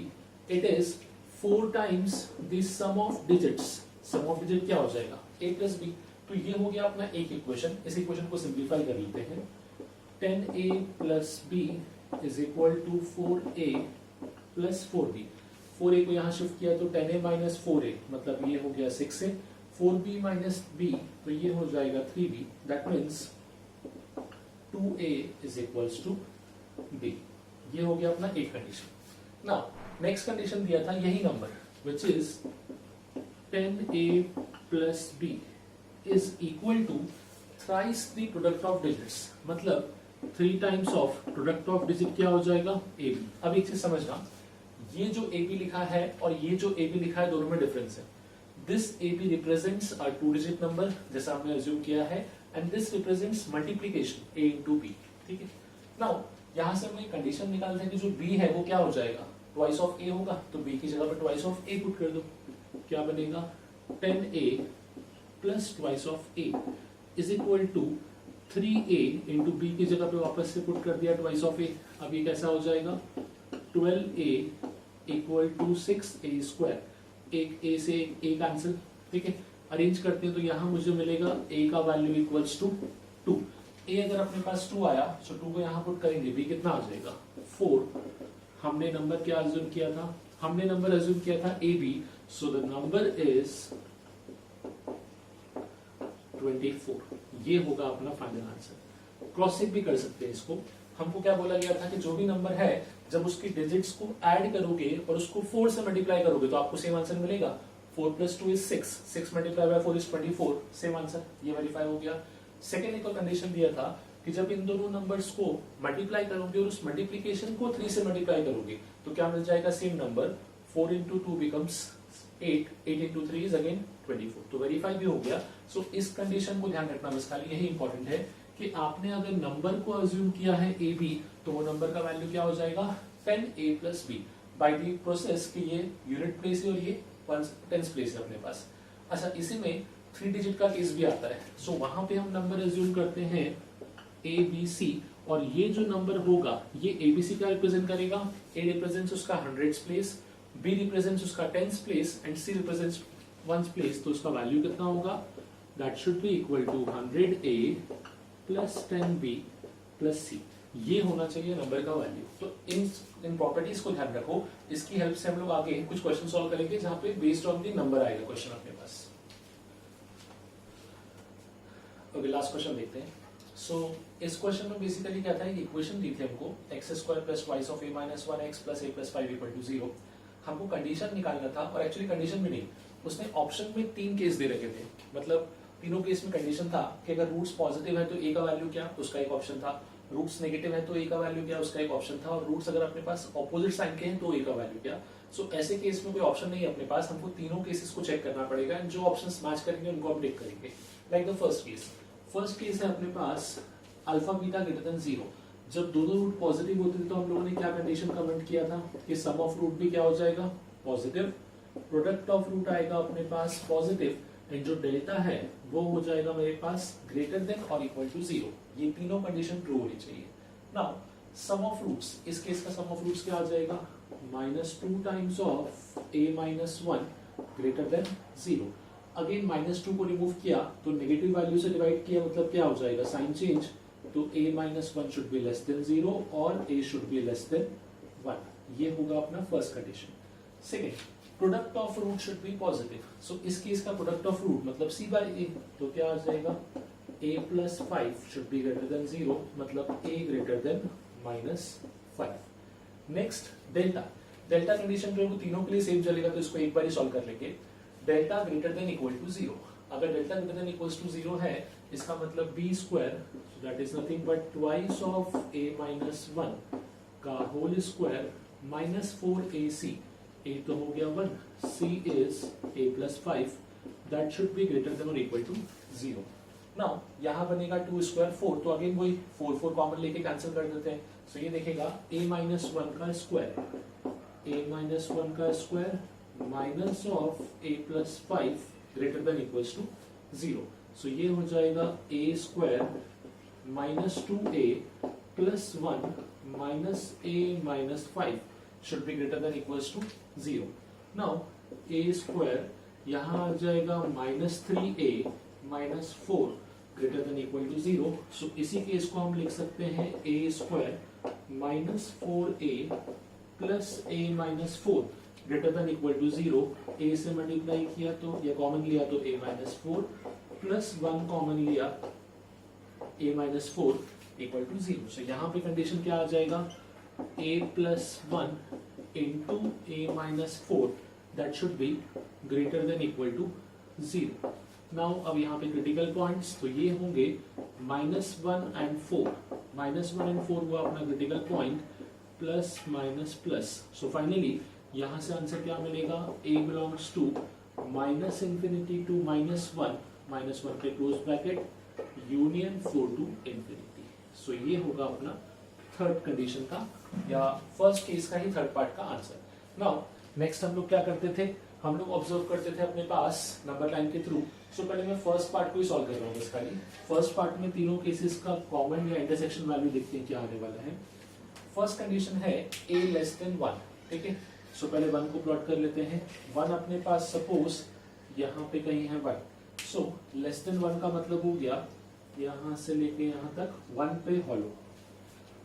it is 4 times the sum of digits। sum of digit क्या हो जाएगा A plus B। तो ये हो गया अपना एक इक्वेशन। इस इक्वेशन को सिंप्लीफाई कर लेते हैं। 10A plus B is equal to 4A plus 4B। 4A को यहाँ शिफ्ट किया तो 10A minus 4A, मतलब ये हो गया 6A। 4B minus B, तो ये हो जाएगा 3B। That means 2A is equals to B। ये हो गया अपना एक कंडीशन। नाउ नेक्स्ट कंडीशन दिया था यही number which is 10A plus B is equal to thrice the product of digits, मतलब 3 times of product of digit क्या हो जाएगा AB। अब एक चीज समझना, ये जो AB लिखा है और ये जो AB लिखा है दोनों में डिफरेंस है। This AB represents a 2 digit number जैसा हमने अज्यूम किया है and this represents multiplication A into B। ठीक है, नाउ यहां से हम एक कंडीशन निकालते हैं कि जो B है वो क्या हो जाएगा, ट्वाइस ऑफ A होगा, तो B की जगह पर ट्वाइस ऑफ A पुट कर दो, क्या बनेगा 10A plus twice of A is equal to 3A into B की जगह पे वापस से पुट कर दिया ट्वाइस ऑफ A। अब ये कैसा हो जाएगा 12A equal to 6A square, एक A से एक A कैंसिल। ठीक है, अरेंज करते हैं तो यहाँ मुझे मिलेगा A का वैल्यू इक्वल्स टू 2। A अगर अपने पास 2 आया तो 2 को यहाँ पुट करेंगे, B कितना आ जाएगा 4। हमने नंबर क्या अज्यूम किया था, हमने नंबर अज्यूम किया था AB, so the number is 24। ये होगा अपना फाइनल आंसर। क्रॉस चेक भी कर सकते हैं इसको। हमको क्या बोला गया था कि जो भी नंबर है जब उसकी डिजिट्स को ऐड करोगे और उसको 4 से मल्टीप्लाई करोगे तो आपको सेम आंसर मिलेगा। 4 + 2 is 6, 6 multiply by 4 is 24, same answer, ये वेरीफाई हो गया। सेकेंड एक कंडीशन दिया था कि जब इन दोनों नंबर्स को मल्टीप्लाई करोगे और उस मल्टीप्लीकेशन को 3 से मल्टीप्लाई करोगे तो क्या मिल जाएगा same number, 4 into 2 becomes 8, 8 into 3 is again 24, तो वेरीफाई भी हो गया। सो इस कंडीशन को ध्यान रखना, बस खाली यही इंपॉर्टेंट है कि आपने अगर नंबर को अज्यूम किया है AB तो वो नंबर का वैल्यू क्या हो जाएगा 10A + B by the process कि ये यूनिट प्लेस है और ये टेंस प्लेस है अपने पास। अच्छा, इसी में 3 डिजिट का केस भी आता है, सो वहां पे हम नंबर अज्यूम करते हैं ABC और ये जो नंबर होगा ये ABC का रिप्रेजेंट करेगा, A रिप्रेजेंट्स उसका 100th प्लेस, B रिप्रेजेंट्स उसका 10th place and C represents 1st place, तो उसका वैल्यू कितना होगा, that should be equal to 100A plus 10B plus C। ये होना चाहिए नंबर का वैल्यू। तो इन प्रॉपर्टीज को ध्यान रखो, इसकी हेल्प से हम लोग आगे कुछ क्वेश्चन सॉल्व करेंगे जहां पे बेस्ड ऑन दी नंबर आएगा क्वेश्चन अपने पास। ओके, लास्ट क्वेश्चन देखते हैं। सो इस क्वेश्चन में बेसिकली क्या था, एक इक्वेशन दी थी हमको x² + twice of A - 1x + A + 5 = 0। हमको कंडीशन निकालना था और एक्चुअली कंडीशन भी नहीं, उसने ऑप्शन में 3 केस दे रखे थे, मतलब तीनों केस में कंडीशन था कि अगर रूट्स पॉजिटिव है तो A का वैल्यू क्या, उसका एक ऑप्शन था, रूट्स नेगेटिव है तो A का वैल्यू क्या, उसका एक ऑप्शन था, और रूट्स अगर अपने पास ऑपोजिट साइन के हैं तो A का वैल्यू क्या। सो ऐसे केस में कोई ऑप्शन नहीं है अपने पास, हमको तीनों केसेस को चेक करना पड़ेगा एंड जो ऑप्शंस मैच करेंगे उनको हम टिक करेंगे। लाइक द फर्स्ट केस है अपने पास अल्फा बीटा ग्रेटर देन 0। जब दोनों रूट पॉजिटिव होते थे तो हम लोगों ने क्या कंडीशन कमेंट किया था कि सम ऑफ रूट भी क्या हो जाएगा पॉजिटिव, प्रोडक्ट ऑफ रूट आएगा अपने पास पॉजिटिव एंड जो डेल्टा है वो हो जाएगा मेरे पास ग्रेटर देन और इक्वल टू 0। ये तीनों कंडीशन ट्रू होनी चाहिए। नाउ सम ऑफ रूट्स, इस केस का सम ऑफ रूट्स क्या आ जाएगा, -2 times of A - 1 greater than 0। Again -2 को रिमूव किया तो नेगेटिव वैल्यू से डिवाइड किया, मतलब क्या हो जाएगा साइन चेंज, तो A - 1 should be less than 0 और A should be less than 1। ये होगा अपना first condition. Second, product of root should be positive. So इस केस का प्रोडक्ट ऑफ रूट मतलब C/A, तो क्या आ जाएगा A + 5 should be greater than 0, मतलब A greater than -5। Next delta, delta condition जो है वो तीनों के लिए सेम चलेगा, तो इसको एक बार ही सॉल्व कर लेंगे। Delta greater than equal to 0, अगर delta greater than equal to 0 है इसका मतलब B², that is nothing but twice of A - 1 का होल स्क्वायर -4AC, A तो हो गया 1, C is A + 5, that should be greater than or equal to 0। Now यहाँ बनेगा 2² 4, तो अगेन वही 4 कॉमन लेके कैंसिल कर देते हैं। सो ये देखेगा A - 1 का स्क्वायर, A - 1 का square minus of A + 5 greater than equals to 0। So ये हो जाएगा A² -2A + 1 -A - 5 should be greater than equals to 0। Now A² यहाँ आ जाएगा -3A - 4 greater than equal to 0। So इसी केस को हम लिख सकते हैं A² -4A + A - 4 greater than equal to 0। A से मल्टीप्लाई किया तो या कॉमन लिया तो A - 4 प्लस 1 कॉमन लिया A - 4 इक्वल टू 0। सो यहाँ पे कंडीशन क्या आ जाएगा, A + 1 into A - 4 that should be greater than equal to 0। Now अब यहाँ पे क्रिटिकल पॉइंट्स तो ये होंगे -1 and 4, -1 and 4 हुआ अपना critical point, plus minus plus. So finally यहां से आंसर क्या मिलेगा, a belongs to minus infinity to -1 पे close bracket union 4 to infinity. So ये होगा अपना थर्ड कंडीशन का या फर्स्ट केस का ही थर्ड पार्ट का आंसर। नाउ नेक्स्ट हम लोग क्या करते थे, हम लोग ऑब्जर्व करते थे अपने पास नंबर लाइन के थ्रू। सो पहले मैं फर्स्ट पार्ट को ही सॉल्व कर रहा हूँ बस खाली। फर्स्ट पार्ट में तीनों केसेस का कॉमन या इंटरसेक्शन वैल्यू देखते हैं क्या आने वाला है। फर्स्ट कंडीशन है a लेस देन 1, ठीक है। सो पहले 1 को प्लॉट कर लेते हैं। 1 अपने पास सपोज यहाँ पे कहीं है 1, सो लेस देन 1 का मतलब हो गया यहाँ से लेके यहाँ तक 1 पे hollow.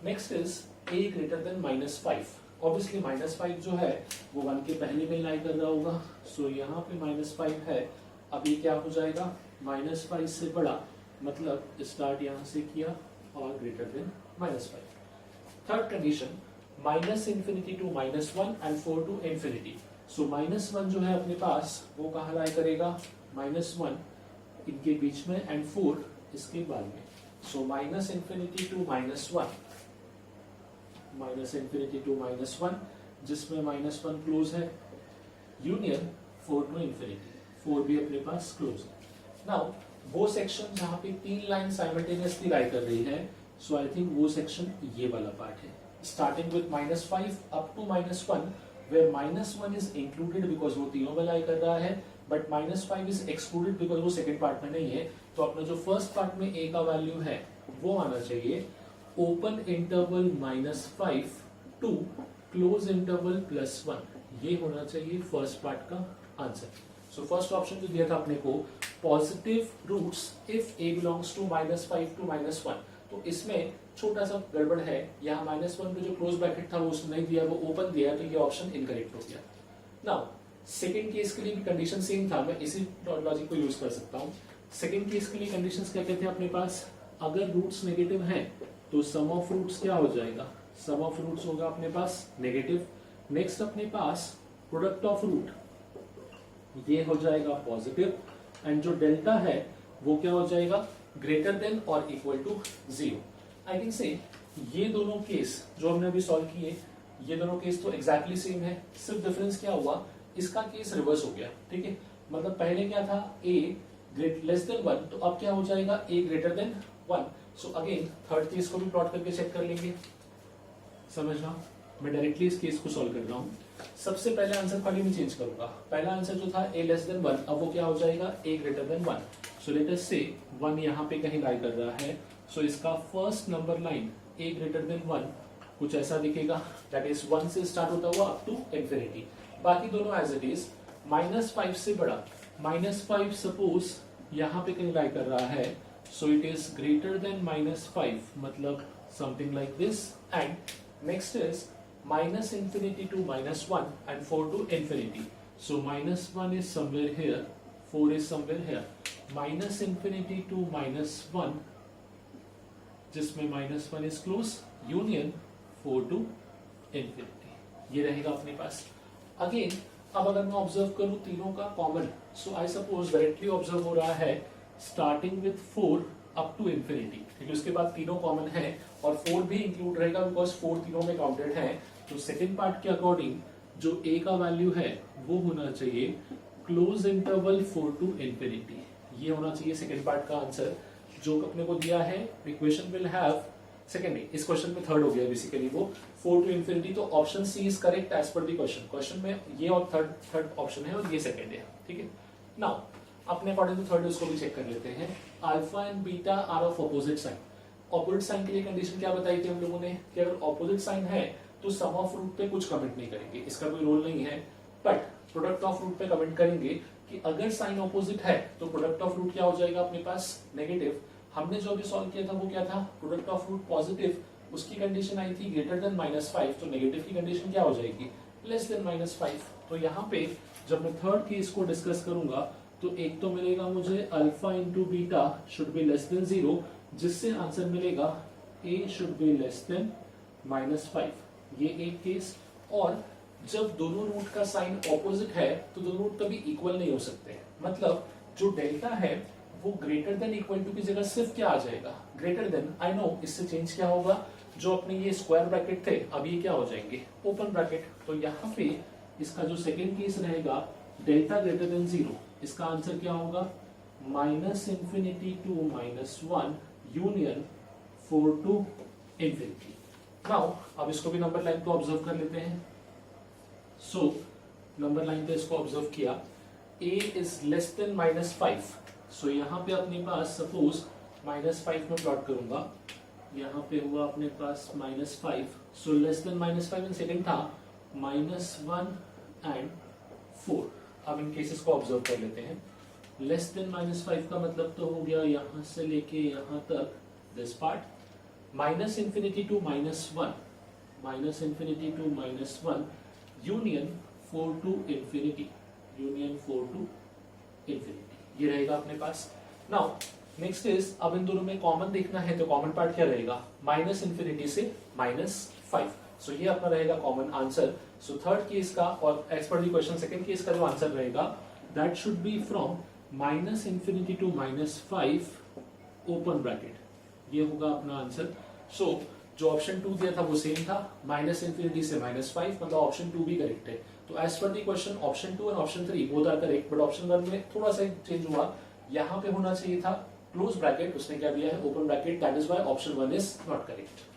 Next is a greater than -5। Obviously -5 जो है वो 1 के पहले में लाई कर रहा होगा। सो यहाँ पे -5 है, अब ये क्या हो जाएगा, -5 से बड़ा, मतलब स्टार्ट यहाँ से किया और greater than -5। Third condition minus infinity to -1 and 4 to infinity. So -1 जो है अपने पास वो कहाँ लाई करेगा, -1 इनके बीच में एंड 4 इसके बाद में। सो माइनस इंफिनिटी टू -1 जिसमें -1 क्लोज है, यूनियन 4 टू इंफिनिटी, 4 भी अपने पास क्लोज है। नाउ वो सेक्शन जहां पे 3 लाइन साइमल्टेनियसली लाई कर रही है, सो आई थिंक वो सेक्शन ये वाला पार्ट है, starting with -5 up to -1, where -1 is included because वो तीनों में लाई कर रहा है, बट -5 is excluded because वो सेकंड पार्ट में नहीं है। तो अपना जो फर्स्ट पार्ट में a का वैल्यू है वो आना चाहिए open interval -5 to close interval +1, ये होना चाहिए फर्स्ट पार्ट का आंसर। सो फर्स्ट ऑप्शन जो दिया था अपने को, positive roots if a belongs to -5 to -1, तो इसमें छोटा सा गड़बड़ है, यहाँ -1 पे जो क्लोज ब्रैकेट था वो उसने नहीं दिया, वो ओपन दिया, तो ये ऑप्शन इनकरेक्ट हो गया। नाउ सेकंड केस के लिए भी कंडीशन सेम था, मैं इसी लॉजिक को यूज कर सकता हूँ। सेकंड केस के लिए कंडीशंस क्या कहते हैं अपने पास, अगर रूट्स नेगेटिव हैं तो सम ऑफ रूट्स क्या हो जाएगा, सम ऑफ रूट्स होगा अपने पास नेगेटिव। नेक्स्ट अपने पास प्रोडक्ट ऑफ रूट, ये हो जाएगा पॉजिटिव, एंड जो डेल्टा है वो क्या हो जाएगा, ग्रेटर देन और equal to 0। I can say ये दोनों केस जो हमने अभी सॉल्व किए, ये दोनों केस तो एग्जैक्टली सेम है, सिर्फ डिफरेंस क्या हुआ, इसका केस रिवर्स हो गया, ठीक है। मतलब पहले क्या था, a लेस देन 1, तो अब क्या हो जाएगा, a greater then 1। So again third case को भी प्लॉट करके चेक कर लेंगे, समझना। मैं डायरेक्टली इस केस को सॉल्व कर रहा हूँ। सबसे पहले आंसर खाली मैं चेंज करूंगा। पहला आंसर जो था a लेस देन 1, अब वो क्या हो जाएगा, a greater then 1। So let us से 1 यहाँ पे कहीं लाई कर रहा है, सो इसका first number line a greater then 1 कुछ ऐसा दिखेगा, दैट इज 1 से स्टार्ट होता हुआ अप टू इंफिनिटी। बाकी दोनों एज इट इज, -5 से बड़ा, -5 सपोज यहाँ पे कहीं लाई कर रहा है, so it is greater than -5, मतलब something like this. And next is minus infinity to -1 and 4 to infinity. So -1 is somewhere here, 4 is somewhere here. Minus infinity to -1, जिसमें -1 is close, union 4 to infinity. ये रहेगा अपने पास। Again, अब अगर मैं observe करूं तीनों का common, so I suppose directly observe हो रहा है starting with 4 up to infinity, क्योंकि उसके बाद तीनों कॉमन है और 4 भी इंक्लूड रहेगा बिकॉज 4 तीनों में काउंटेड है। तो सेकंड पार्ट के अकॉर्डिंग जो a का वैल्यू है वो होना चाहिए क्लोज इंटरवल 4 टू इंफिनिटी, ये होना चाहिए सेकंड पार्ट का आंसर जो अपने को दिया है। इक्वेशन विल हैव सेकंड, इस क्वेश्चन में थर्ड हो गया बेसिकली वो 4 टू इंफिनिटी, तो option C is correct as per the question. Question में ये और थर्ड ऑप्शन है और ये सेकंड है, ठीक है। नाउ अपने अकॉर्डिंग टू थर्ड उसको भी चेक कर लेते हैं। Alpha and beta are of opposite sign. Opposite sign के लिए कंडीशन क्या बताई थी हम लोगों ने कि अगर अपोजिट साइन है तो सम ऑफ रूट पे कुछ कमेंट नहीं करेंगे, इसका कोई रोल नहीं है, बट प्रोडक्ट ऑफ रूट पे कमेंट करेंगे कि अगर साइन ऑपोजिट है तो प्रोडक्ट ऑफ रूट क्या हो जाएगा अपने पास, नेगेटिव। हमने जो अभी सॉल्व किया था वो क्या था, प्रोडक्ट ऑफ रूट पॉजिटिव, उसकी कंडीशन आई थी ग्रेटर देन -5, तो नेगेटिव की कंडीशन क्या हो जाएगी, लेस देन -5। तो यहाँ पे जब मैं थर्ड केस को डिस्कस करूंगा तो एक तो मिलेगा मुझे alpha into beta should be less than 0, जिससे आंसर मिलेगा a should be less than -5, ये एक केस। और जब दोनों रूट का साइन ऑपोजिट है तो दोनों रूट कभी इक्वल नहीं हो सकते, मतलब जो डेल्टा है वो ग्रेटर देन इक्वल टू की जगह सिर्फ क्या आ जाएगा, ग्रेटर देन। आई नो इससे चेंज क्या होगा, जो अपने ये स्क्वायर ब्रैकेट थे अब ये क्या हो जाएंगे, ओपन ब्रैकेट। तो यहाँ पे इसका जो सेकेंड केस रहेगा डेल्टा ग्रेटर देन 0, इसका आंसर क्या होगा? -∞ to -1 union 4 to infinity. Now अब इसको भी नंबर लाइन को ऑब्जर्व कर लेते हैं. सो नंबर लाइन पे इसको ऑब्जर्व किया, a इज लेस देन -5. सो यहाँ पे अपने पास सपोज -5 में प्लॉट करूंगा, यहाँ पे हुआ अपने पास -5. So less than -5 in second था -1 एंड 4. अब इन केसेस को ऑब्जर्व कर लेते हैं. लेस देन -5 का मतलब तो हो गया यहाँ से लेके यहाँ तक this part, -∞ to -1, -∞ to -1 union 4 to infinity, union 4 to infinity. ये रहेगा अपने पास. नाउ नेक्स्ट इज, अब इन दोनों में कॉमन देखना है तो कॉमन पार्ट क्या रहेगा? -∞ से -5. सो ये अपना रहेगा common answer. So third case का और as per the question second case का जो आंसर रहेगा that should B from -∞ to -5 open bracket. ये होगा अपना आंसर. सो जो ऑप्शन 2 दिया था वो सेम था, -∞ से -5, मतलब ऑप्शन 2 भी करेक्ट है. तो as per the question option 2 and option 3 both are correct, but option 1 में थोड़ा सा चेंज हुआ. यहाँ पे होना चाहिए था क्लोज ब्रैकेट, उसने क्या दिया है open bracket. That is why option 1 is not correct.